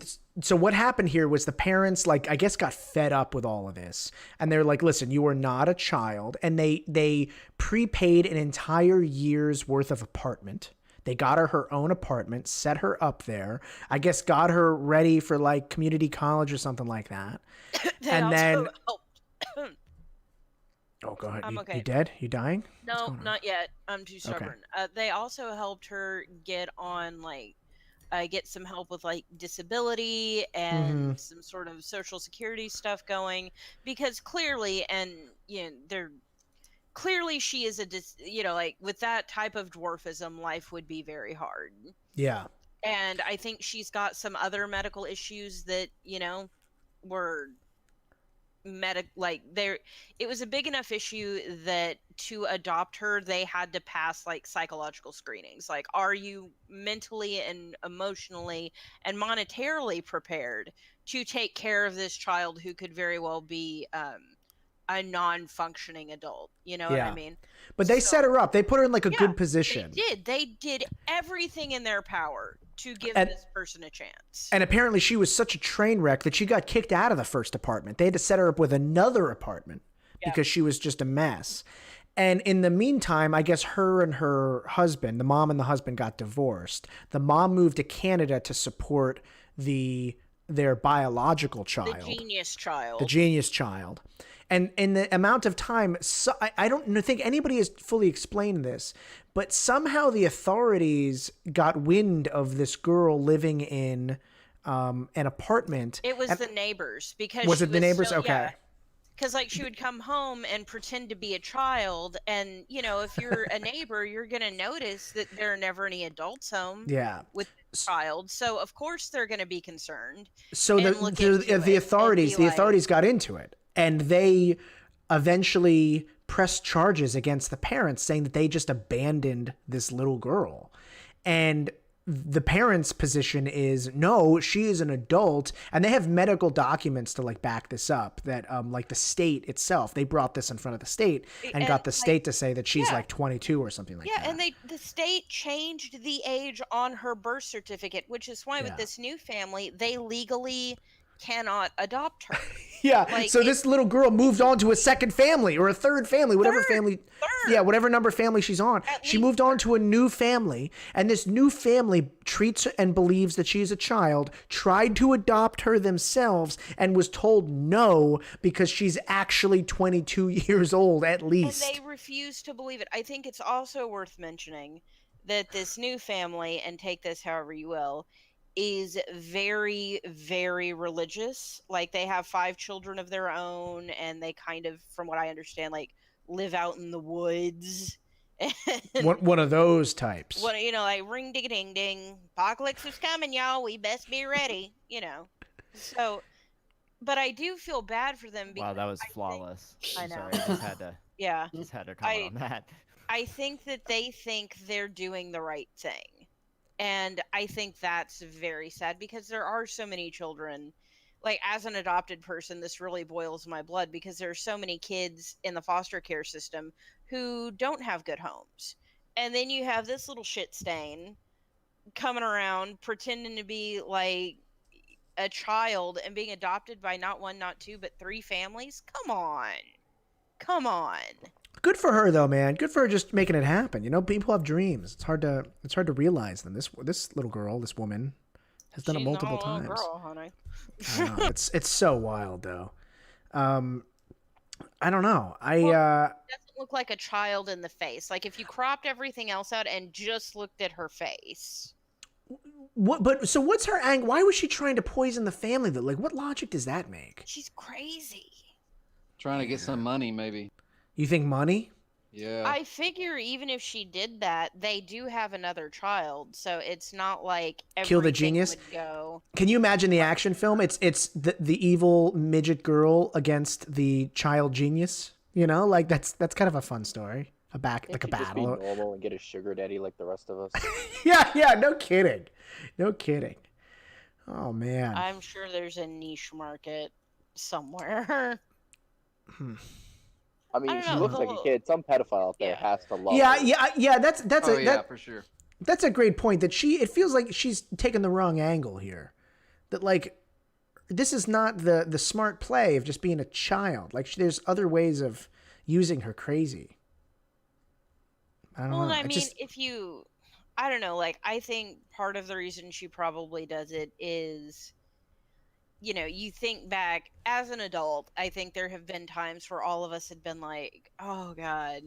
what happened here was the parents, I guess, got fed up with all of this. And they're like, listen, you are not a child. And they prepaid an entire year's worth of apartment. They got her own apartment, set her up there. I guess got her ready for community college or something like that. Oh, go ahead. I'm okay. You dead? You dying? No, not yet. I'm too stubborn. Okay. They also helped her get on get some help with disability and some sort of social security stuff going, because clearly, clearly she is with that type of dwarfism, life would be very hard. Yeah. And I think she's got some other medical issues that, were it was a big enough issue that to adopt her, they had to pass psychological screenings. Are you mentally and emotionally and monetarily prepared to take care of this child who could very well be, a non-functioning adult, what I mean? But they set her up. They put her in a good position. They did everything in their power to give this person a chance. And apparently she was such a train wreck that she got kicked out of the first apartment. They had to set her up with another apartment because she was just a mess. And in the meantime, I guess her and her husband, the mom and the husband, got divorced. The mom moved to Canada to support their biological child. The genius child. The genius child. And in the amount of time, I don't think anybody has fully explained this, but somehow the authorities got wind of this girl living in an apartment. It was the neighbors, because was it the neighbors? Okay. Yeah. Because she would come home and pretend to be a child, and if you're a neighbor, you're gonna notice that there are never any adults home. Yeah. With the child, so of course they're gonna be concerned. So the authorities got into it, and they eventually pressed charges against the parents, saying that they just abandoned this little girl. And the parents' position is, no, she is an adult, and they have medical documents to back this up, that the state itself, they brought this in front of the state and got the state to say that she's 22 or something like that. Yeah, and the state changed the age on her birth certificate, which is why with this new family, they legally cannot adopt her. Yeah. So this little girl moved on to a second family or a third family, whatever whatever number family she's on. She moved on to a new family, and this new family treats and believes that she's a child, tried to adopt her themselves, and was told no because she's actually 22 years old at least. And they refuse to believe it. I think it's also worth mentioning that this new family, and take this however you will, is very, very religious. They have 5 children of their own, and they kind of, from what I understand, live out in the woods. One of those types. Ring ding ding ding, apocalypse is coming, y'all. We best be ready. So, but I do feel bad for them. Wow, that was flawless. I know. Sorry, just had to comment on that. I think that they think they're doing the right thing. And I think that's very sad, because there are so many children, as an adopted person, this really boils my blood, because there are so many kids in the foster care system who don't have good homes. And then you have this little shit stain coming around pretending to be a child and being adopted by not 1, not 2, but 3 families. Come on. Good for her, though, man. Good for her just making it happen. People have dreams. It's hard to realize them. This little girl, this woman, has done it multiple times. Girl, honey. I know. It's so wild, though. I don't know. It doesn't look like a child in the face. Like if you cropped everything else out and just looked at her face. What? But so what's her angle? Why was she trying to poison the family? Though, like, what logic does that make? She's crazy. Trying to get some money, maybe. You think money? Yeah. I figure even if she did that, they do have another child, so it's not like Kill the everything genius? would go. Can you imagine the action film? It's the evil midget girl against the child genius. You know, like that's kind of a fun story. Like a Just be battle. normal and get a sugar daddy like the rest of us. Yeah. No kidding. Oh man. I'm sure there's a niche market somewhere. I mean, don't she know, looks like a kid. Some pedophile out there has to love her. Yeah. That's Oh, a yeah, for sure. that's a great point. That it feels like she's taken the wrong angle here. That like this is not the smart play of just being a child. Like there's other ways of using her crazy. I don't know. Well, I mean, I don't know, like, I think part of the reason she probably does it is, you know, you think back as an adult, I think there have been times where all of us had been like, oh God,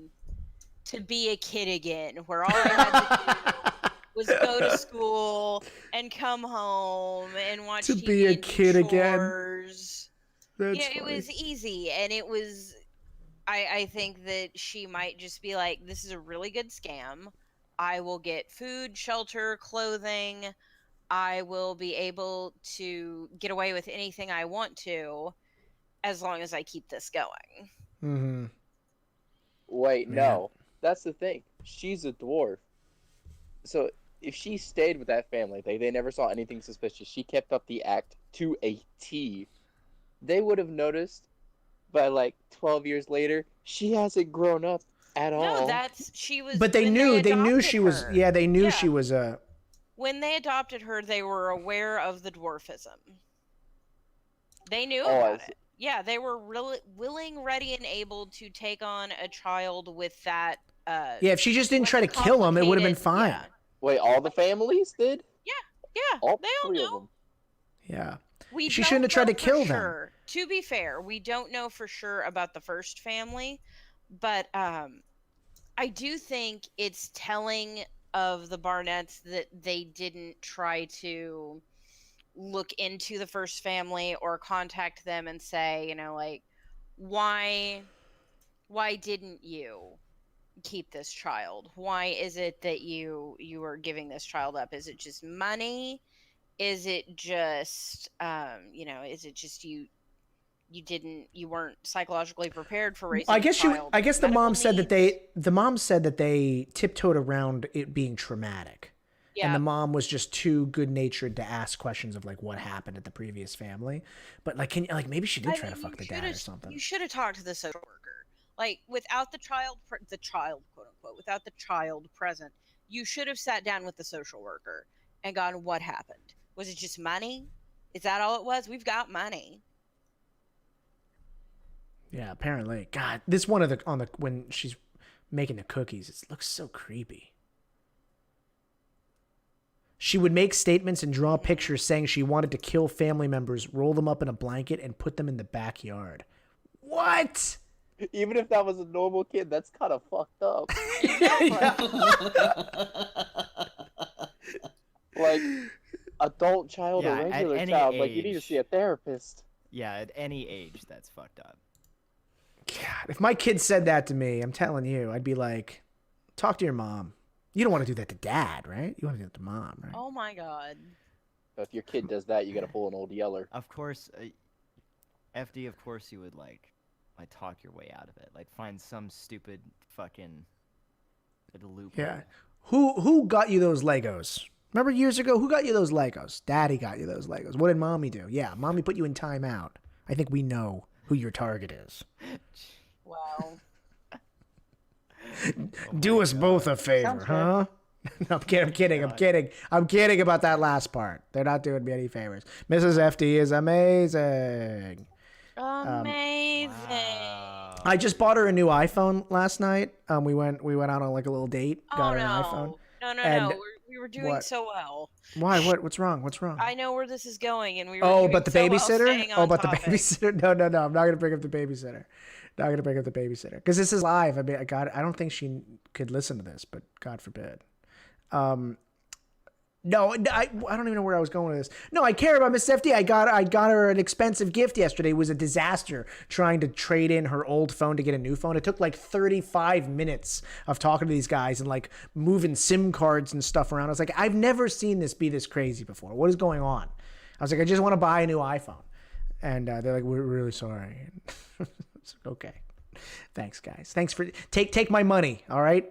to be a kid again, where all I had to do was go to school and come home and watch To TV be a and do kid again. chores. That's Yeah, it funny. was easy, and it was. I think that she might just be like, this is a really good scam. I will get food, shelter, clothing. I will be able to get away with anything I want to as long as I keep this going. Mm-hmm. Wait, Yeah. no. That's the thing. She's a dwarf. So if she stayed with that family, they never saw anything suspicious. She kept up the act to a T. They would have noticed by like 12 years later, she hasn't grown up at all. No, she was. But they when knew adopted she was. her. Yeah, they knew Yeah. she was a. When they adopted her, they were aware of the dwarfism. They knew Oh, about it. Yeah, they were really willing, ready, and able to take on a child with that. Yeah, if she just didn't with try to the kill him, it would have been complicated- fine. Wait, all the families did? Yeah, All they all three know. of them. Yeah. We She don't shouldn't have tried know to kill for them. sure. To be fair, we don't know for sure about the first family, but I do think it's telling of the Barnetts that they didn't try to look into the first family or contact them and say, you know, like, why didn't you keep this child? Why is it that you are giving this child up? Is it just money? Is it just is it just you weren't psychologically prepared for raising I guess a child I with guess the mom medical said needs? the mom said that they tiptoed around it being traumatic. Yeah. And the mom was just too good-natured to ask questions of like what happened at the previous family. But like maybe she did try to fuck the dad or something. You should have talked to the social worker. Like without the child quote unquote, without the child present, you should have sat down with the social worker and gone, what happened? Was it just money? Is that all it was? We've got money. Yeah, apparently. God, this one when she's making the cookies, it looks so creepy. She would make statements and draw pictures saying she wanted to kill family members, roll them up in a blanket, and put them in the backyard. What? Even if that was a normal kid, that's kind of fucked up. Like, adult child or Yeah, at regular any child, like, you need to age. see a therapist. Yeah, at any age, that's fucked up. God, if my kid said that to me, I'm telling you, I'd be like, talk to your mom. You don't want to do that to dad, right? You want to do that to mom, right? Oh my god. So if your kid does that, you gotta pull an old yeller. Of course, FD. Of course, you would like talk your way out of it. Like find some stupid fucking loophole. Yeah. Who got you those Legos? Remember years ago, who got you those Legos? Daddy got you those Legos. What did mommy do? Yeah, mommy put you in timeout. I think we know who your target is. Wow. Do us both a favor, Sounds huh? No, I'm kidding about that last part. They're not doing me any favors. Mrs. FD is amazing. Amazing. Wow. I just bought her a new iPhone last night. We went out on like a little date. Got her an iPhone. No, And- no. We were doing What? so well. Why? What's wrong? What's wrong? I know where this is going, and we were Oh, doing but the so well babysitter? staying Oh, on but the topic. babysitter? No. I'm not gonna bring up the babysitter. Not gonna bring up the babysitter because this is live. I mean, I don't think she could listen to this, but God forbid. No, I don't even know where I was going with this. No, I care about Miss FD. I got her an expensive gift yesterday. It was a disaster trying to trade in her old phone to get a new phone. It took like 35 minutes of talking to these guys and like moving SIM cards and stuff around. I was like, I've never seen this be this crazy before. What is going on? I was like, I just want to buy a new iPhone. And they're like, we're really sorry. It's like, okay. Thanks, guys. Thanks for take my money. All right.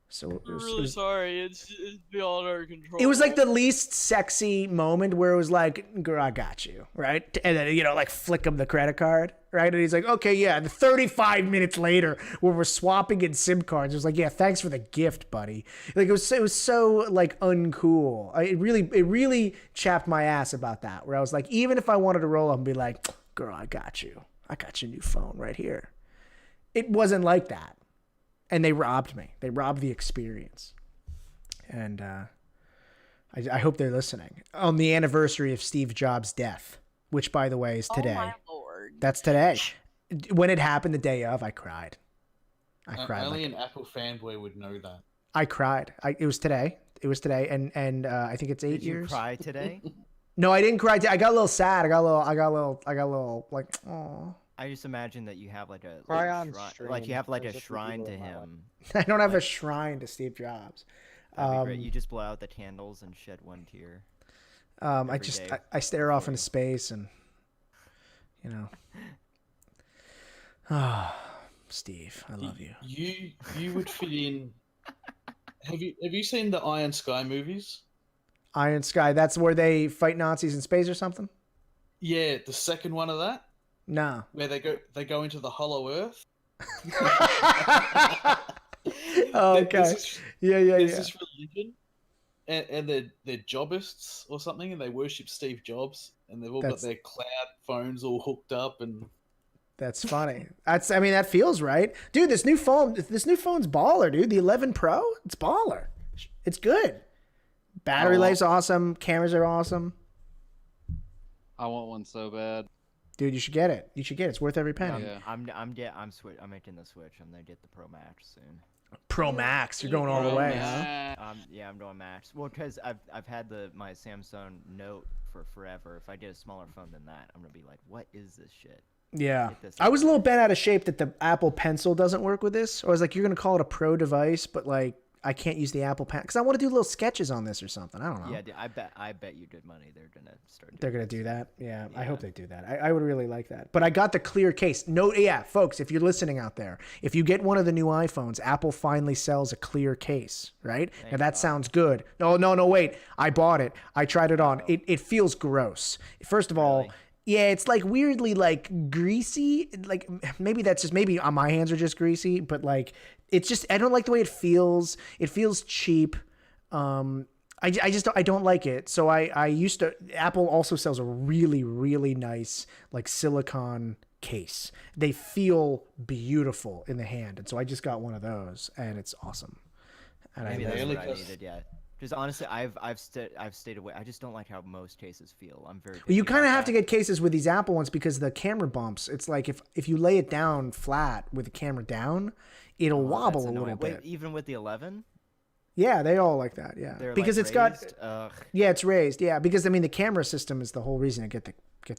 So it was, sorry. It's beyond our control. it was like the least sexy moment where it was like, girl, I got you, right? And then, like flick him the credit card, right? And he's like, okay, yeah. And 35 minutes later, when we're swapping in SIM cards, it was like, yeah, thanks for the gift, buddy. Like it was so like uncool. It really chapped my ass about that, where I was like, even if I wanted to roll up and be like, girl, I got you. I got your new phone right here. It wasn't like that. And they robbed me. They robbed the experience. And I hope they're listening. On the anniversary of Steve Jobs' death, which, by the way, is today. Oh, my Lord. That's today. When it happened the day of, I cried. I cried. Only an Apple fanboy would know that. I cried. It was today. It was today. And I think it's 8 years. Did you cry today? No, I didn't cry. I got a little sad. I got a little like, oh. I just imagine that you have like a Cry on shrine, stream. like you have like There's a a few shrine people to in my life. him. I don't have a shrine to Steve Jobs. That'd be great. You just blow out the candles and shed one tear. I every just day I stare off before into you- space and Steve, I love you. You would fit in. Have you seen the Iron Sky movies? Iron Sky, that's where they fight Nazis in space or something? Yeah, the second one of that, No. where they go into the Hollow Earth. Oh, okay. There's Yeah. this religion, and they're jobbists or something, and they worship Steve Jobs, and they've all That's- got their cloud phones all hooked up, and That's funny. That feels right. Dude, this new phone's baller, dude. The 11 Pro, it's baller. It's good. Battery Oh. life's awesome. Cameras are awesome. I want one so bad. Dude, you should get it. It's worth every penny. Yeah. I'm making the switch. I'm gonna get the Pro Max soon. Pro Max, you're going all the way, huh? Yeah, I'm doing Max. Well, because I've had my Samsung Note for forever. If I get a smaller phone than that, I'm gonna be like, what is this shit? Yeah. Get this I was a out. little bent out of shape that the Apple Pencil doesn't work with this. Or I was like, you're going to call it a pro device, but like, I can't use the Apple Pen because I want to do little sketches on this or something. I don't know. Yeah, I bet you good money. They're gonna start. They're doing going to do this. that. Yeah, I Yeah. hope they do that. I would really like that. But I got the clear case. No, yeah, folks, if you're listening out there, if you get one of the new iPhones, Apple finally sells a clear case, right? Now Thank that God. sounds good. No, wait. I bought it. I tried it on. It feels gross. First of all, Really? yeah, it's like weirdly like greasy. Like maybe on my hands are just greasy, but like it's just I don't like the way it feels. It feels cheap. I just don't like it. So I used to. Apple also sells a really really nice like silicone case. They feel beautiful in the hand, and so I just got one of those, and it's awesome. And Maybe I that's really what I cause- needed. Yeah. Just honestly, I've stayed away. I just don't like how most cases feel. I'm very. Well, you picky kind of about have to that. get cases with these Apple ones because the camera bumps. It's like if you lay it down flat with the camera down, it'll Oh, wobble that's a little annoying. bit. Wait, even with the 11, Yeah, they all like that. Yeah, they're because like it's got raised? Ugh. yeah, it's raised. Yeah, because I mean the camera system is the whole reason to get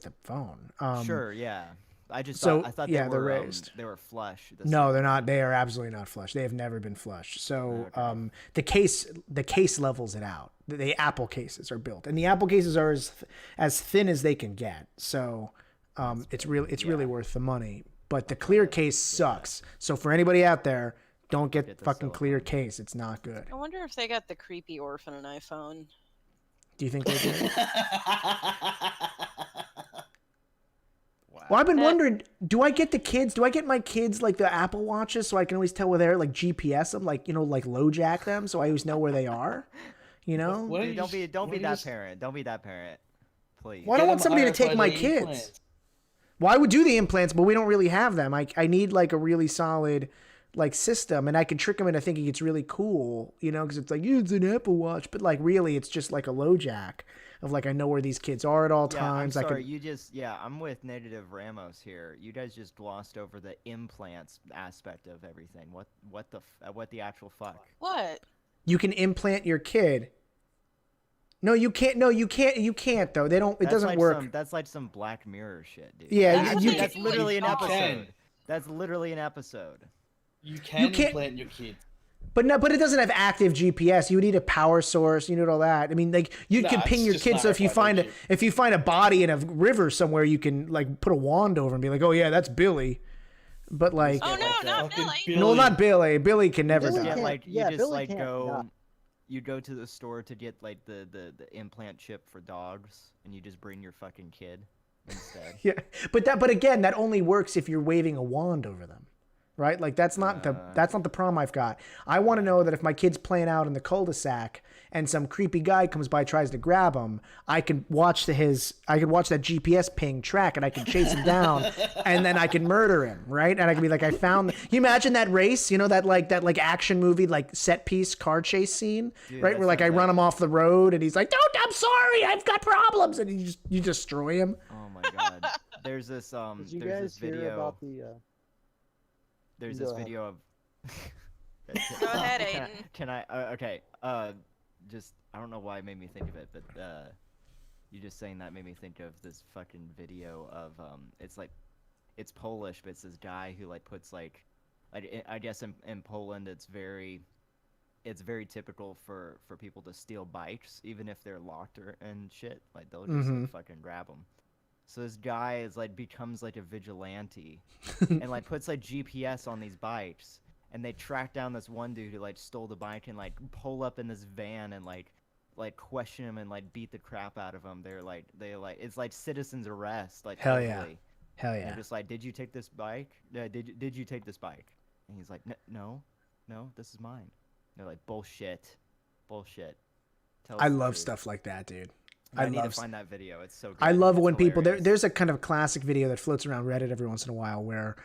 the phone. Sure, yeah. I just so, thought, I thought yeah, they they're were raised. they were flush. the No, same they're not. way. They are absolutely not flush. They have never been flush. So Okay. the case levels it out. The Apple cases are built, and the Apple cases are as thin as they can get. So it's really worth the money. But the clear case sucks. So for anybody out there, don't get Get the fucking clear silicone. case. It's not good. I wonder if they got the creepy orphan an iPhone. Do you think they do? Wow. Well, I've been wondering, do I get my kids like the Apple Watches so I can always tell where they're like GPS them, like, like low jack them so I always know where they are? You know? What Dude, don't be why that don't you just- parent. Don't be that parent. Please. Well, I don't Get want them somebody to take my RFID kids. implants. Well, I would do the implants, but we don't really have them. I need like a really solid like system, and I can trick him into thinking it's really cool, you know, because it's like, yeah, it's an Apple Watch, but like really it's just like a low jack of like I know where these kids are at all Yeah, times. I'm I sorry. can You just I'm with Negative Ramos here. You guys just glossed over the implants aspect of everything. What the actual fuck? What? you can implant your kid. No, you can't. No, you can't. You can't though. They don't. It That's doesn't like work. that's like some Black Mirror shit, dude. Yeah, That's what you they can. That's do literally in an Jaws. episode. That's literally an episode. You can can't- implant your kid. But no, but it doesn't have active GPS. You would need a power source. You need all that. I mean, like you Nah, can ping it's your just kid. not So if you find RFID. if you find a body in a river somewhere, you can like put a wand over and be like, oh yeah, that's Billy. But like, Oh Yeah, no, like not Fucking Billy. no, not Billy. Billy can never You Billy die. get can't- like you yeah, just Billy like can't go not. you go to the store to get like the implant chip for dogs, and you just bring your fucking kid instead. Yeah, but again, that only works if you're waving a wand over them, right? Like that's not the problem I've got. I want to know that if my kid's playing out in the cul-de-sac and some creepy guy comes by tries to grab him, I can watch that GPS ping track and I can chase him down and then I can murder him, right? And I can be like, I found. Can you imagine that race? You know that like action movie like set piece car chase scene, Dude, right? that Where like I sounds run like- him off the road and he's like, "Don't, I'm sorry, I've got problems," and you destroy him. Oh my god. There's this Did you there's guys this hear video. about the? There's Go this ahead. video of. Go ahead, Can I- Aiden. Can I? Okay. Just I don't know why it made me think of it, but you just saying that made me think of this fucking video of it's like, it's Polish, but it's this guy who like puts like, I guess in Poland it's very typical for people to steal bikes even if they're locked and shit. Like they'll just like, fucking grab them. So this guy is like becomes like a vigilante and like puts like GPS on these bikes, and they track down this one dude who like stole the bike and like pull up in this van and like question him and like beat the crap out of him. It's like citizen's arrest. Like Hell yeah. totally. Hell And yeah. they're just like, did you take this bike? Did you take this bike? And he's like, no, this is mine. They're like, bullshit. Tell us I the love truth." stuff like that, dude. I need to love find that video. It's so good. I love It's when people hilarious. there's a kind of classic video that floats around Reddit every once in a while where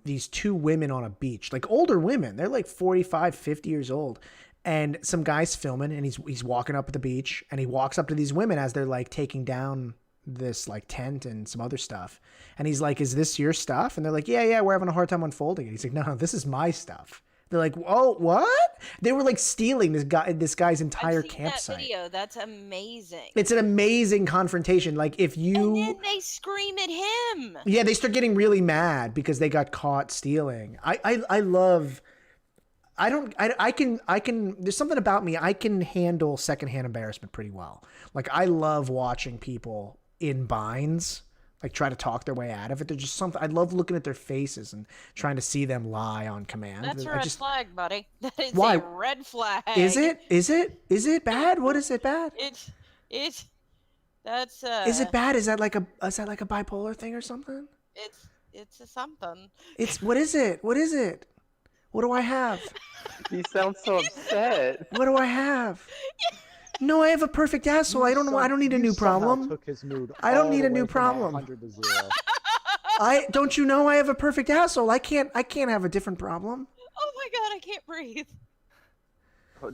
these two women on a beach, like older women, they're like 45, 50 years old, and some guy's filming and he's walking up at the beach and he walks up to these women as they're like taking down this like tent and some other stuff, and he's like, "Is this your stuff?" And they're like, yeah, we're having a hard time unfolding it. He's like, no, this is my stuff. They're like, oh, what? They were like stealing this guy's entire I've seen campsite. that video. That's amazing. It's an amazing confrontation. Like if you And then they scream at him. Yeah, they start getting really mad because they got caught stealing. I love. I can. There's something about me. I can handle secondhand embarrassment pretty well. Like I love watching people in binds, like try to talk their way out of it. There's just something. I love looking at their faces and trying to see them lie on command. That's a I red just, flag, buddy. That is Why? a red flag. is it? Is it bad? What is it bad? It's that's Is it bad? Is that like a bipolar thing or something? it's a something. It's what is it? What is it? What do I have? You sound so upset. What do I have? No, I have a perfect asshole. I don't know. I don't need a You new somehow problem. Took his mood I don't all need the a new way from problem. 100 to 0. I don't you know I have a perfect asshole. I can't have a different problem. Oh my god, I can't breathe.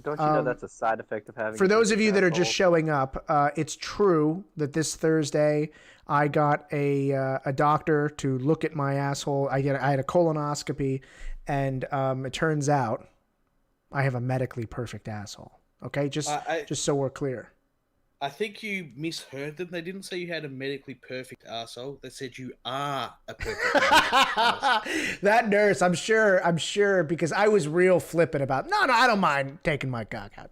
Don't you know that's a side effect of having? For a those of you that are asshole? just showing up, it's true that this Thursday I got a doctor to look at my asshole. I had a colonoscopy, and it turns out I have a medically perfect asshole. Okay, just so we're clear. I think you misheard them. They didn't say you had a medically perfect arsehole. They said you are a perfect arsehole. That nurse, I'm sure, because I was real flippant about, no, I don't mind taking my cock out.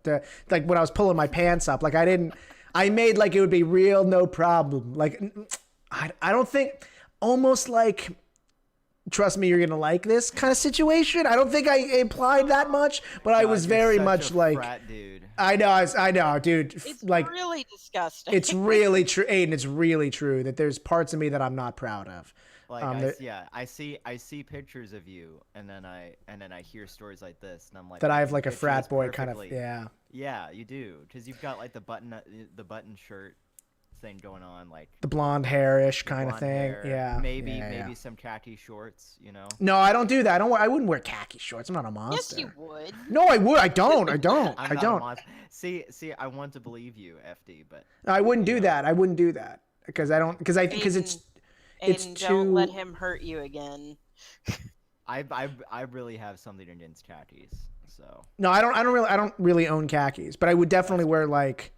Like when I was pulling my pants up, like I made like it would be real, no problem. Like, I don't think, almost like, trust me, you're going to like this kind of situation. I don't think I implied that much, but I God, was you're very such much a like, frat dude. I know, dude. It's Like, really disgusting. it's really true, Aiden. It's really true that there's parts of me that I'm not proud of. Like I see pictures of you, and then I hear stories like this, and I'm like, That I have "You like a picture frat this boy kind of, perfectly." yeah. Yeah, you do, because you've got like the button shirt, thing going on, like The blonde hairish the kind of blonde thing. hair, Yeah. maybe yeah, yeah. maybe some khaki shorts, you know. No, I don't do that. I wouldn't wear khaki shorts. I'm not a Yes, monster. you would. No, I would. I don't. I don't. I'm I not don't. a monster. See, I want to believe you, FD, but I wouldn't do know. that. I wouldn't do that because I don't. Because it's Aiden, don't let too. him hurt you again. I really have something against khakis, so. No, I don't really own khakis, but I would definitely wear like,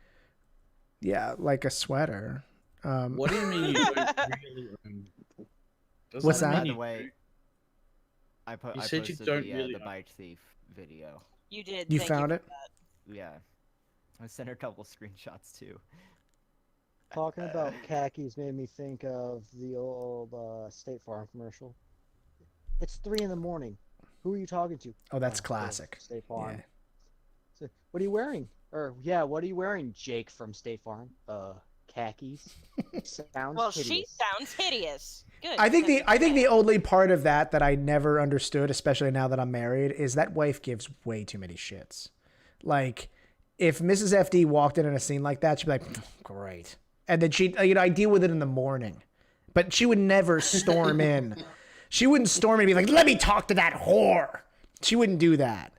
yeah, like a sweater. What do you mean you don't really Does What's mean that? By the you way, do? I You I said you posted don't the, really the own- bike thief video. You did. You thank found for it? that. Yeah, I sent her a couple screenshots too. Talking about khakis made me think of the old State Farm commercial. It's 3 in the morning. Who are you talking to? Oh, that's "Oh, classic. State Farm. Yeah. So, what are you wearing? Or yeah, what are you wearing, Jake from State Farm? Khakis. Sounds Well, hideous. she sounds hideous. Good. I think because the it's only part of that I never understood, especially now that I'm married, is that wife gives way too many shits. Like, if Mrs. FD walked in a scene like that, she'd be like, "Great," and then she'd, I deal with it in the morning, but she would never storm in. She wouldn't storm in and be like, "Let me talk to that whore." She wouldn't do that.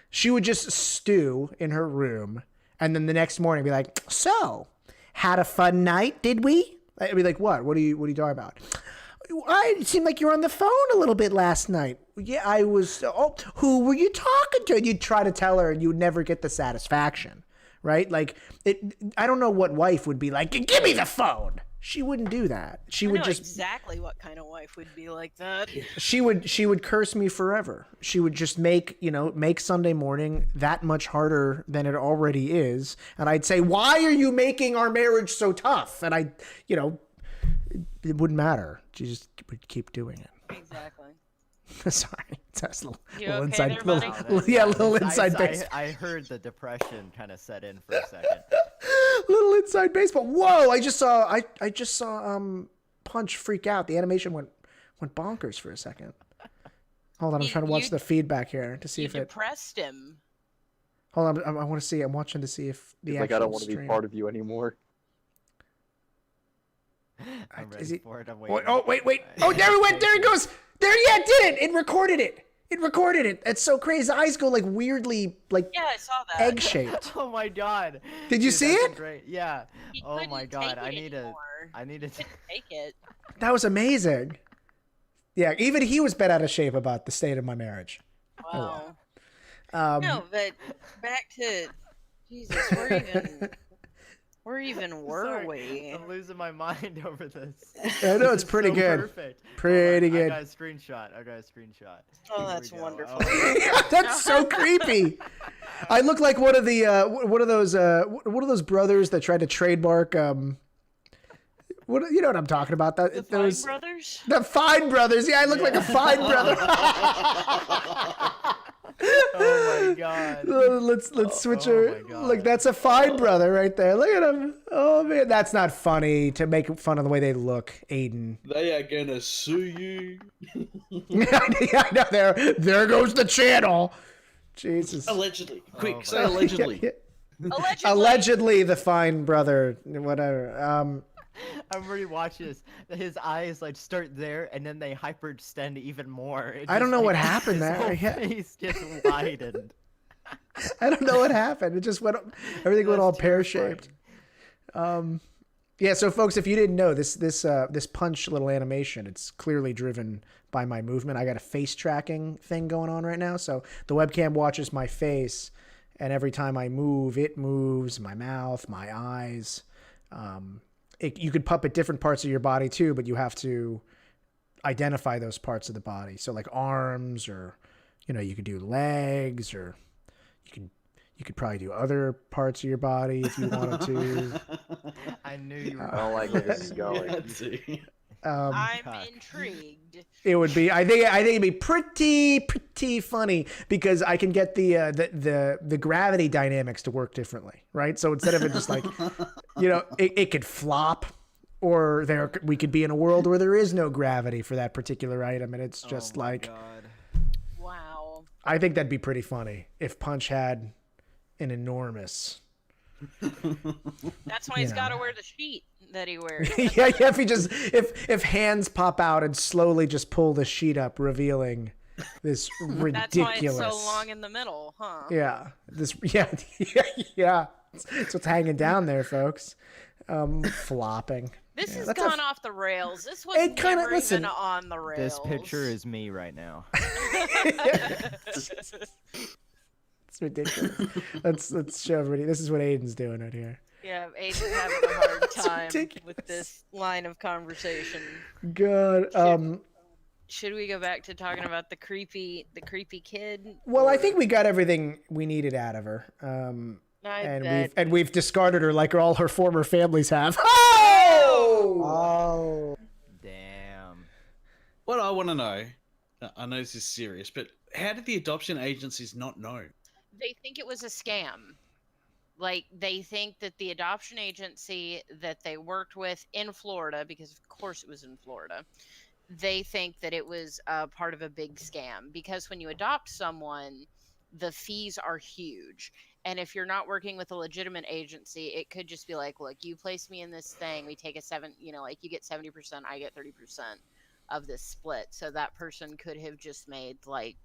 She would just stew in her room, and then the next morning be like, "So, had a fun night, did we?" I'd be like, "What? What are you talking about?" It seemed like you were on the phone a little bit last night. Yeah, I was. Oh, who were you talking to? And you'd try to tell her, and you would never get the satisfaction, right? Like, I don't know what wife would be like. "Give me the phone." She wouldn't do that. She I would know just. exactly what kind of wife would be like that. She would curse me forever. She would just make Sunday morning that much harder than it already is. And I'd say, "Why are you making our marriage so tough?" And it wouldn't matter. She just would keep doing it. Exactly. Sorry, that's a You little okay inside. there, Little, buddy? yeah, little I- inside I, baseball. I heard the depression kind of set in for a second. Little inside baseball. Whoa! I just saw Punch freak out. The animation went bonkers for a second. Hold on, I'm trying to watch the feedback here to see You if it. depressed him. Hold on, I want to see. I'm watching to see if the He's actual like, I don't want to be stream. part of you anymore. I'm Is ready it- for it. I'm Oh, waiting. oh, wait. Oh, there he went. There he goes. There, yeah, it did it. It recorded it. It recorded it. It's so crazy. His eyes go like weirdly, like Yeah, I saw that. egg shaped. Oh my god. Did you Dude, see that's it? Great. Yeah. He Oh my couldn't god. take I it need to. anymore. I need to. Couldn't take it. That was amazing. Yeah, even he was bent out of shape about the state of my marriage. Wow. Um, No, but back to Jesus. Where even were Sorry, we? I'm losing my mind over this. I know, it's This is pretty so good. Perfect. Pretty Hold on, good. I got a screenshot. Oh, Here that's we go. wonderful. Oh, That's so creepy. I look like one of those brothers that tried to trademark. What you know what I'm talking about? The Fine Those Brothers? the Fine Brothers. Yeah, I look like a Fine brother. oh my god. Let's switch oh her. my God. Look, that's a Fine brother right there. Look at him. Oh man, that's not funny to make fun of the way they look, Aiden. They are gonna sue you. Yeah, I know. There goes the channel. Jesus. Allegedly. Quick, my say God. allegedly. Allegedly. Allegedly, the Fine brother. Whatever. I'm already watching this. His eyes like start there, and then they hyperextend even more. It I don't just, know what like, happened his there. whole Yeah. face gets widened. I don't know what happened. It just went. Everything went all That's pear terrifying. shaped. Yeah. So, folks, if you didn't know this punch little animation, it's clearly driven by my movement. I got a face tracking thing going on right now, so the webcam watches my face, and every time I move, it moves. My mouth, my eyes. You could puppet different parts of your body too, but you have to identify those parts of the body. So, like arms, or you could do legs, or you could probably do other parts of your body if you wanted to. I knew you were. I don't like where this is going. Yeah, see. I'm Cock. intrigued. It would be. I think it'd be pretty funny because I can get the gravity dynamics to work differently, right? So instead of it just like, it could flop, or we could be in a world where there is no gravity for that particular item, and it's just Oh my like. God. Wow. I think that'd be pretty funny if Punch had an enormous. That's why he's got to wear the sheet. that he wears. yeah. If he just if hands pop out and slowly just pull the sheet up, revealing this ridiculous. That's why it's so long in the middle, huh? Yeah. Yeah. That's what's hanging down there, folks. Flopping. This has that's gone off the rails. This was It kinda- never listen, even on the rails. This picture is me right now. It's ridiculous. Let's show everybody. This is what Aiden's doing right here. Yeah, Aiden's having a hard time ridiculous. with this line of conversation. God. Should we go back to talking about the creepy kid? Well, I Or- think we got everything we needed out of her. I And bet. we've discarded her like all her former families have. Oh! Oh. Damn. What I want to know, I know this is serious, but how did the adoption agencies not know? They think it was a scam. Like, they think that the adoption agency that they worked with in Florida, because of course it was in Florida, they think that it was part of a big scam. Because when you adopt someone, the fees are huge. And if you're not working with a legitimate agency, it could just be like, look, you place me in this thing, we take like you get 70%, I get 30% of this split. So that person could have just made like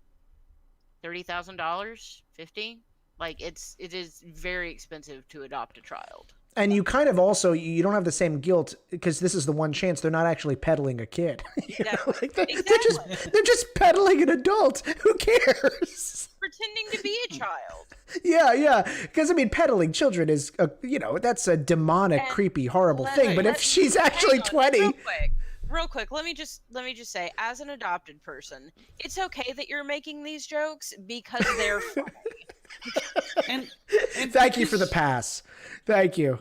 $30,000, 50. Like it is very expensive to adopt a child. And you kind of also, you don't have the same guilt because this is the one chance they're not actually peddling a kid. You know, like they're just peddling an adult. Who cares? Pretending to be a child. Yeah. Because I mean, peddling children is, that's a demonic, And creepy, horrible let- thing. But let- if she's hang actually on, 20, real quick, let me just say, as an adopted person, it's okay that you're making these jokes because they're funny. And thank you for the pass. Thank you.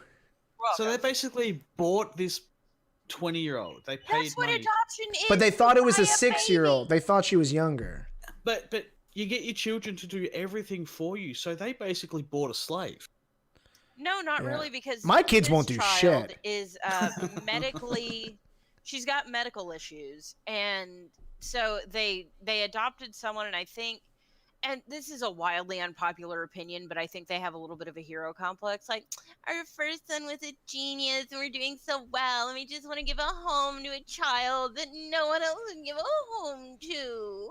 So they basically bought this 20-year-old. They paid That's what money. adoption is. But they thought it was buy a 6-year-old. baby. They thought she was younger. But you get your children to do everything for you, so they basically bought a slave. No, not Yeah. really, because My kids this won't do child shit. Is medically, she's got medical issues, and so they adopted someone, and I think, and this is a wildly unpopular opinion, but I think they have a little bit of a hero complex. Like, our first son was a genius, and we're doing so well, and we just want to give a home to a child that no one else can give a home to.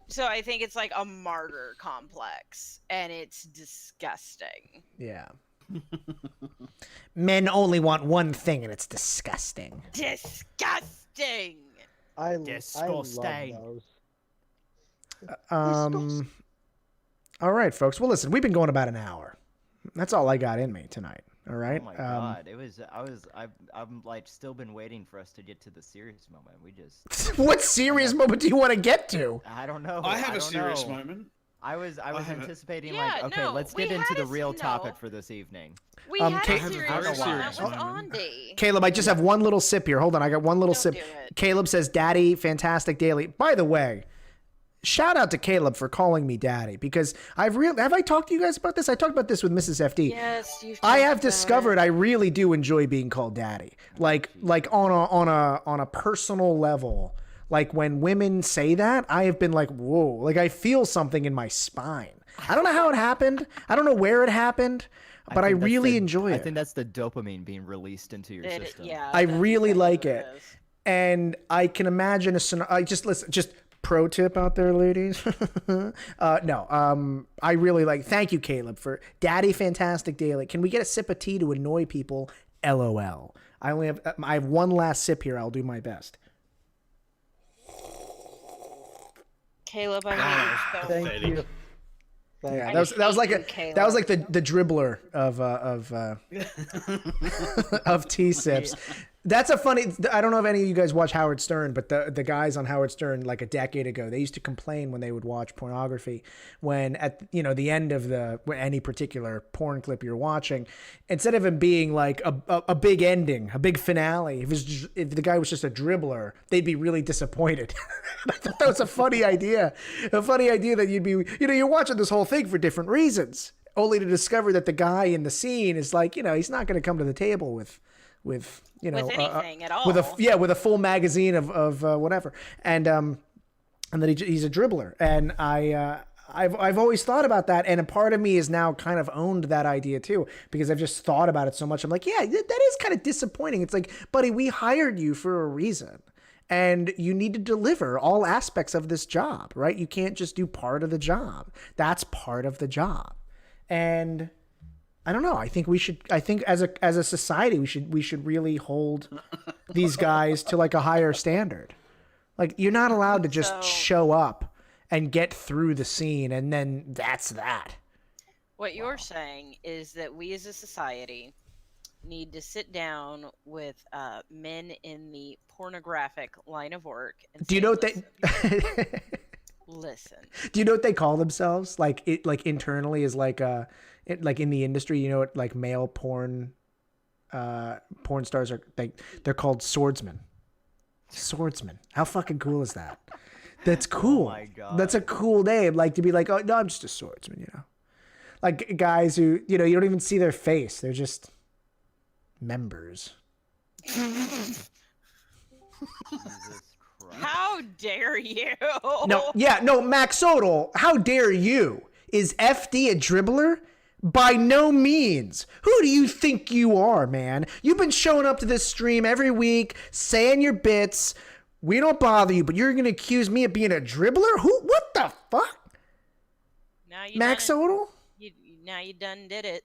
So I think it's like a martyr complex, and it's disgusting. Yeah. Men only want one thing, and it's disgusting. Disgusting. I love Disgusting. those. All right, folks. Well, listen, we've been going about an hour. That's all I got in me tonight. All right. Oh my god, I'm like still been waiting for us to get to the serious moment. We just What serious moment do you want to get to? I don't know. I have a don't serious know. moment. I was have a- anticipating Yeah, like, okay, no, let's we get into had the a- real no. topic for this evening. We Um, had Kate- a I have a serious very one. That serious was moment. Andy. Caleb, I just have one little sip here. Hold on. I got one little Don't sip. do it. Caleb says, Daddy, fantastic daily. By the way, shout out to Caleb for calling me Daddy because have I talked to you guys about this? I talked about this with Mrs. FD. Yes, you've I talked have about discovered it. I really do enjoy being called Daddy. Like on a personal level. Like when women say that, I have been like, whoa, like I feel something in my spine. I don't know how it happened. I don't know where it happened, but I think that's really the- enjoy I it. think that's the dopamine being released into your It- system. yeah, I that's really exactly like what it. is. And I can imagine a scenario. I just listen. Just pro tip out there, ladies. I really like. Thank you, Caleb, for Daddy Fantastic Daily. Can we get a sip of tea to annoy people? LOL. I have one last sip here. I'll do my best. Caleb, I hate you so Thank Pathetic. you. Thank Yeah, you. that was like hate you, that was like Caleb. the dribbler of tea sips. That's a funny. I don't know if any of you guys watch Howard Stern, but the guys on Howard Stern like a decade ago, they used to complain when they would watch pornography when at the end of any particular porn clip you're watching, instead of it being like a big ending, a big finale, if the guy was just a dribbler, they'd be really disappointed. I thought that was a funny idea that you'd be you're watching this whole thing for different reasons, only to discover that the guy in the scene is like he's not going to come to the table with anything at all. with a full magazine of whatever, and that he's a dribbler, and I I've always thought about that, and a part of me has now kind of owned that idea too, because I've just thought about it so much. I'm like, yeah, that is kind of disappointing. It's like, buddy, we hired you for a reason, and you need to deliver all aspects of this job, right? You can't just do part of the job. That's part of the job, and I don't know. I think as a society, we should really hold these guys to like a higher standard. Like, you're not allowed to just show up and get through the scene, and then that's that. What you're saying is that we as a society need to sit down with men in the pornographic line of work. And Do you say, know what "Listen, listen. Do you know what they call themselves? Like internally is like like in the industry, you know what, like male porn stars are, they're called swordsmen. Swordsman. How fucking cool is that? That's cool. Oh my God. That's a cool name. Like, to be like, oh no, I'm just a swordsman, you know. Like guys who, you know, you don't even see their face. They're just members. Jesus Christ. How dare you? No, Max Odal, how dare you? Is FD a dribbler? By no means. Who do you think you are, man? You've been showing up to this stream every week, saying your bits. We don't bother you, but you're going to accuse me of being a dribbler? What the fuck? Now you Max done it. Odal? Now you done did it.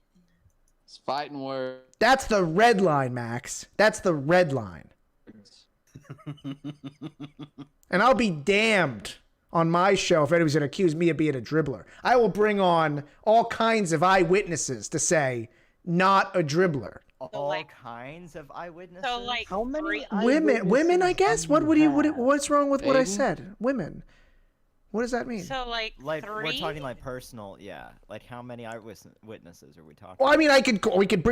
It's fighting words. That's the red line, Max. That's the red line. And I'll be damned on my show if anybody's going to accuse me of being a dribbler. I will bring on all kinds of eyewitnesses to say, not a dribbler. All like- kinds of eyewitnesses. So, like, How many three- Women, I guess. eyewitnesses What's wrong with what I Aiden? said? Women. What does that mean? so like we're three. talking like personal, yeah. Like how many eyewitnesses are we talking? Well, I mean, we could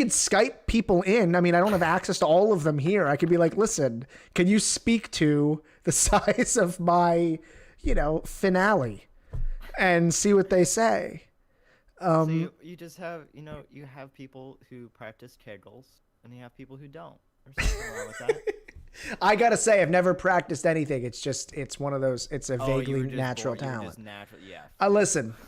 Skype people in. I mean, I don't have access to all of them here. I could be like, listen, can you speak to the size of my, finale, and see what they say. So you just have, you have people who practice Kegels, and you have people who don't. There's something wrong with that. I gotta say, I've never practiced anything. It's one of those. It's a Oh, you vaguely were just natural born- you were talent. just natural, yeah.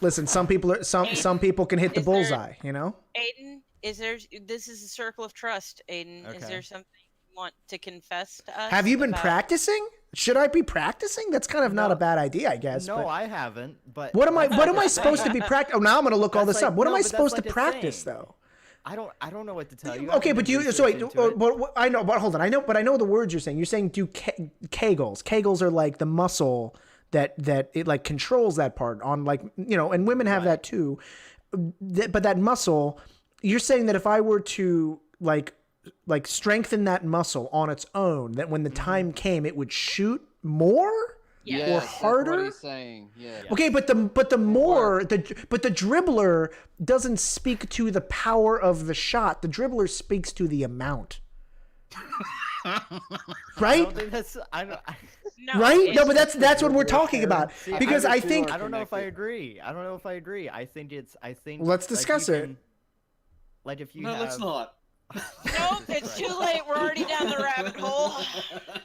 Listen. Some people can hit the Is there- bullseye. Aiden, this is a circle of trust, Aiden. Is Okay. there something you want to confess to us? Have you been about- practicing? Should I be practicing? That's kind of not a No. bad idea, I guess. No, but I haven't. But what am I that's supposed to be practicing? Oh, now I'm gonna look all That's this like- up. What am no, I but that's supposed to like a practice thing. though? I don't know what to tell you. Okay, but I know, but hold on. I know the words you're saying. You're saying do Kegels. Kegels are like the muscle that it like controls that part on, like, and women have that too. But that muscle, you're saying that if I were to like strengthen that muscle on its own, that when the time came, it would shoot more. Yeah. Yes, Or that's harder? what he's saying. Yeah. Okay, but the dribbler doesn't speak to the power of the shot. The dribbler speaks to the amount. I Right? don't think that's. I don't. No, Right? No, it's- but that's what we're talking about. See, Because I think I don't know if I agree. I I think it's. I think. Let's like, discuss you it. can- Like if you No, have. let's not. Nope, it's too late. We're already down the rabbit hole.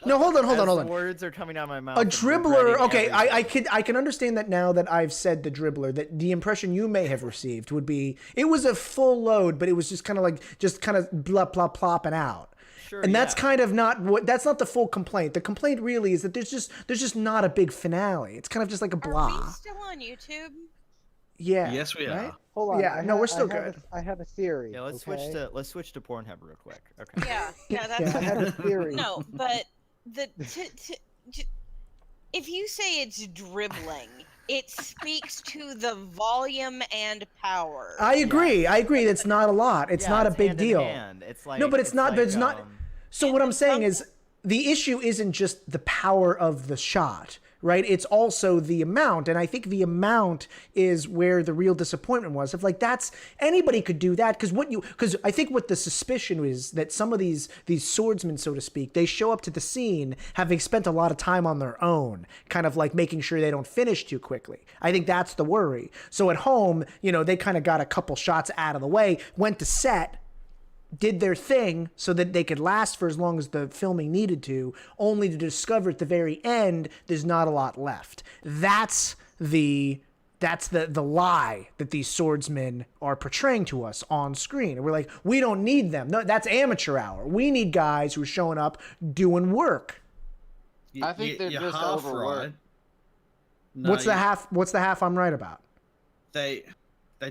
no, hold on. As the words are coming out of my mouth. A I'm dribbler, regretting okay, everything. I can understand that now that I've said the dribbler, that the impression you may have received would be it was a full load, but it was just kind of blah blah plopping out. Sure, And that's yeah. kind of that's not the full complaint. The complaint really is that there's just not a big finale. It's kind of just like a Are blah. we still on YouTube? Yeah. Yes, we right? are. Hold on. Yeah, no, we're still I have good. I have a theory. Yeah, let's okay? switch to Pornhub real quick. Okay. Yeah, that's I have a theory. no, but if you say it's dribbling, it speaks to the volume and power. I agree. It's not a lot. It's Yeah, not a big hand in deal. hand. It's like No, but it's not. like, But it's not. So what I'm saying is, the issue isn't just the power of the shot, right? It's also the amount, and I think the amount is where the real disappointment was. Of like, that's anybody could do that, because I think what the suspicion is that some of these swordsmen, so to speak, they show up to the scene having spent a lot of time on their own, kind of like making sure they don't finish too quickly. I think that's the worry. So at home, they kind of got a couple shots out of the way, went to set, did their thing so that they could last for as long as the filming needed to, only to discover at the very end there's not a lot left. That's the That's the lie that these swordsmen are portraying to us on screen. And we're like, we don't need them. No, that's amateur hour. We need guys who are showing up doing work. I think they're you're just half overworked. right. No, What's the half I'm right about? They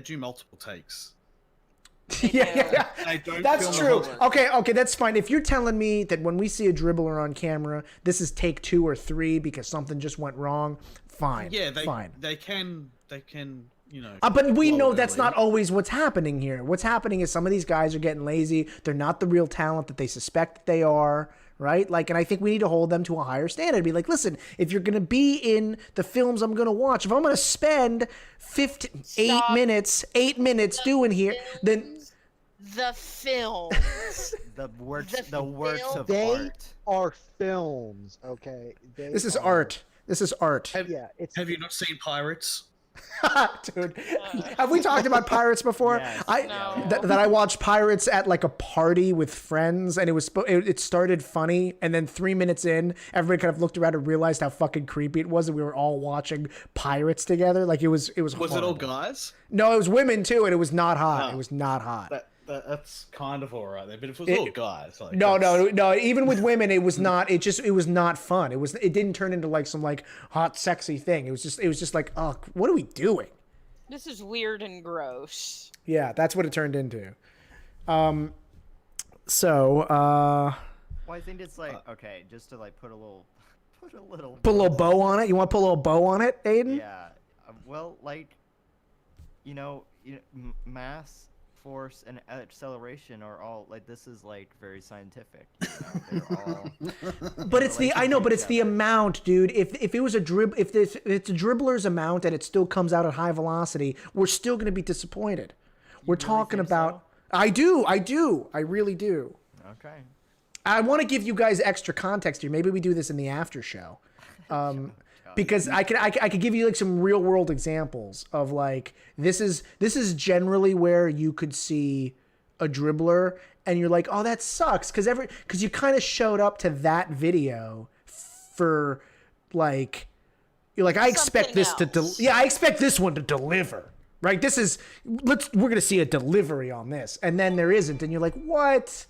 do multiple takes. Yeah. They don't That's film the true. whole- Okay, that's fine. If you're telling me that when we see a dribbler on camera, this is take 2 or 3 because something just went wrong, fine. Yeah, fine. they can, you know. But we blow know it that's early. not always what's happening here. What's happening is some of these guys are getting lazy. They're not the real talent that they suspect that they are, right? Like, and I think we need to hold them to a higher standard. Be like, listen, if you're going to be in the films I'm going to watch, if I'm going to spend 8 minutes doing here, then The films. The works film- of They art. are films, okay? this is art. This is art. Yeah, it's Have you not seen Pirates? Dude, have we talked about Pirates before? Yes. No. That I watched Pirates at like a party with friends, and it started funny, and then 3 minutes in, everybody kind of looked around and realized how fucking creepy it was, and we were all watching Pirates together. Like it was Was it all horrible. guys? No, it was women too, and it was not hot. Oh. It was not hot. That's kind of alright there, but if it was It- all guys, like No. that's- Even with women, it was not. It was not fun. It didn't turn into like some like hot, sexy thing. It was just like, oh, what are we doing? This is weird and gross. Yeah, that's what it turned into. So, Well, I think it's like okay, just to like put a little put a little bow on it. You want to put a little bow on it, Aiden? Yeah. Well, like, mass force and acceleration are all like this is like very scientific. They're all. But it's the I know, but it's the together. amount, dude. If it was a if it's a dribbler's amount and it still comes out at high velocity, we're still going to be disappointed. We're really talking think about. so? I do. I really do. Okay. I want to give you guys extra context here. Maybe we do this in the after show. Because I could give you like some real world examples of like this is generally where you could see a dribbler and you're like, oh, that sucks because you kind of showed up to that video for like you're like I expect Something this else. I expect this one to deliver, right? We're gonna see a delivery on this, and then there isn't, and you're like, what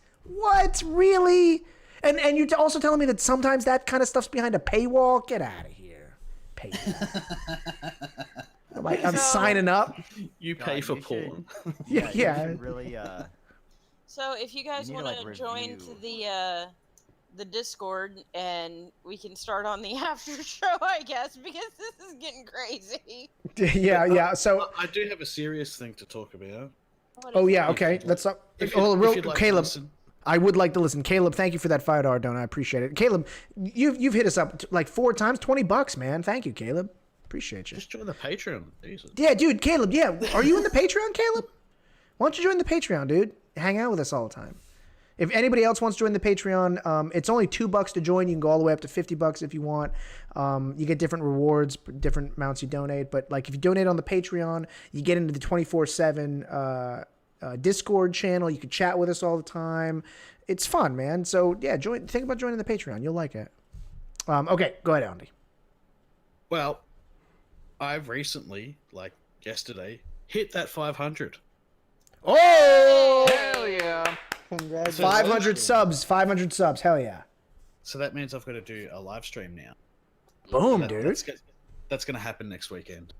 really? And you're also telling me that sometimes that kind of stuff's behind a paywall. Get out of here. Paywall. I'm signing up. You God, pay for you should- porn. Yeah. You should really So if you guys need to, want to like, join to review. the Discord, and we can start on the after show, I guess, because this is getting crazy. Yeah. So, I do have a serious thing to talk about. What oh is yeah, it? okay. Let's If you'd like to Caleb. listen. I would like to listen. Caleb, thank you for that $5 donut. I appreciate it. Caleb, you've hit us up like 4 times, $20, man. Thank you, Caleb. Appreciate you. Just join the Patreon. Jesus. Yeah, dude, Caleb. Yeah, are you in the Patreon, Caleb? Why don't you join the Patreon, dude? Hang out with us all the time. If anybody else wants to join the Patreon, it's only $2 to join. You can go all the way up to $50 if you want. You get different rewards, different amounts you donate. But like if you donate on the Patreon, you get into the 24/7 Discord channel. You can chat with us all the time. It's fun, man. So yeah, think about joining the Patreon. You'll like it. Okay, go ahead, Andy. Well, I've recently, like yesterday, hit that 500. Oh, Hell yeah. Congratulations. 500 subs. 500 subs. Hell yeah. So that means I've got to do a live stream now. Boom, That- dude. That's going to happen next weekend.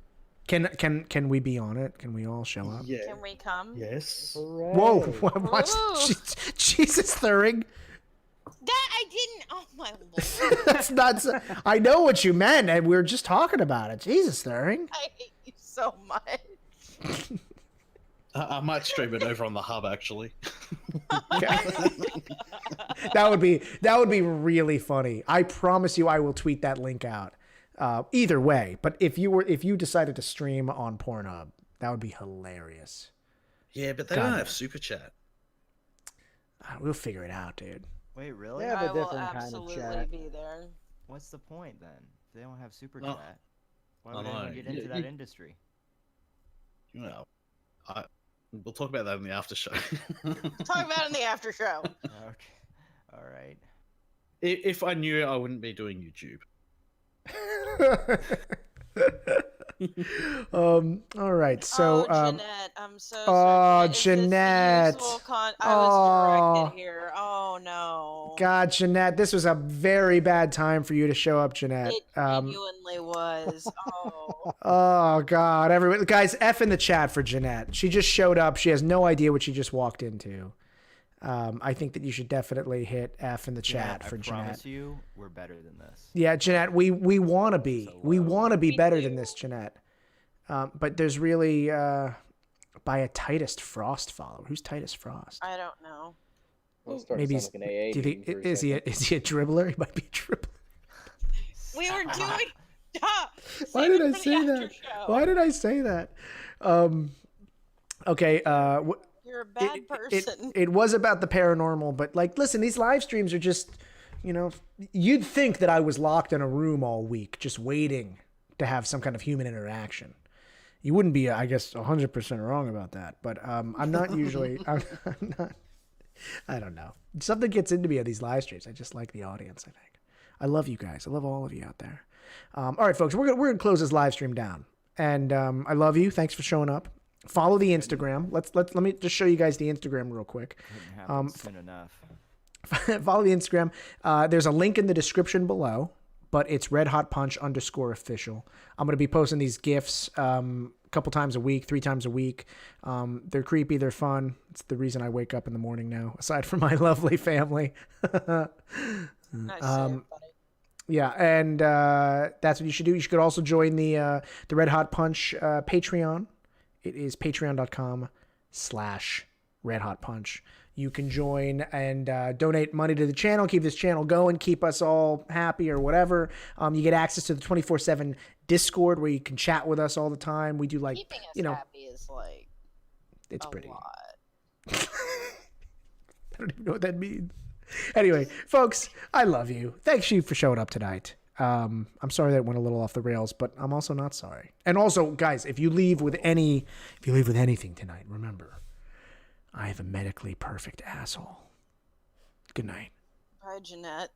Can we be on it? Can we all show up? Yeah. Can we come? Yes. Hooray. Whoa! Watch, Ooh. Jesus, Thuring. That I didn't. Oh my lord! That's not. I know what you meant, and we were just talking about it. Jesus, Thuring. I hate you so much. I might stream it over on the hub, actually. That would be really funny. I promise you, I will tweet that link out. Either way, but if you decided to stream on Pornhub, that would be hilarious. Yeah, but they God. don't have super chat. We'll figure it out, dude. Wait, really? Yeah. Have a I will different kind of absolutely chat. be there. What's the point then? If they don't have super No. chat, why I would know. anyone get into that industry? You know, we'll talk about that in the after show. Talk about it in the after show. Okay. All right. If I knew, I wouldn't be doing YouTube. All right. So, Jeanette, I'm so oh, sorry. Jeanette, is Jeanette. this the usual I Oh. was directed here. Oh no. God, Jeanette, this was a very bad time for you to show up, Jeanette. It genuinely was. Oh. Oh God, everyone, guys, F in the chat for Jeanette. She just showed up. She has no idea what she just walked into. I think that you should definitely hit F in the chat for Jeanette. I promise you, we're better than this. Yeah, Jeanette, we want to be. We want to be better than this, Jeanette. But there's really by a Titus Frost follower. Who's Titus Frost? I don't know. Maybe like an AA do you think meeting for a is he a dribbler? He might be a dribbler. We were doing. Stop. Why Save did it I for the say after that? show. Why did I say that? Okay. You're a bad person. It was about the paranormal, but like, listen, these live streams are just, you know, you'd think that I was locked in a room all week, just waiting to have some kind of human interaction. You wouldn't be, I guess, 100% wrong about that, but I'm not usually. I'm not. I don't know. Something gets into me on these live streams. I just like the audience. I think. I love you guys. I love all of you out there. All right, folks, we're gonna close this live stream down, and I love you. Thanks for showing up. Follow the Instagram. Let me just show you guys the Instagram real quick. Soon enough. Follow the Instagram. There's a link in the description below, but it's redhotpunch_official. I'm going to be posting these GIFs a couple times a week, 3 times a week. They're creepy. They're fun. It's the reason I wake up in the morning now, aside from my lovely family. Nice buddy. Yeah, and that's what you should do. You should also join the Red Hot Punch Patreon. It is patreon.com/redhotpunch. You can join and donate money to the channel, keep this channel going, keep us all happy or whatever. You get access to the 24/7 Discord where you can chat with us all the time. We do Keeping us happy is like it's a pretty. lot. I don't even know what that means. Anyway, folks, I love you. Thanks you for showing up tonight. I'm sorry that it went a little off the rails, but I'm also not sorry. And also, guys, if you leave with anything tonight, remember, I have a medically perfect asshole. Good night. Bye, Jeanette.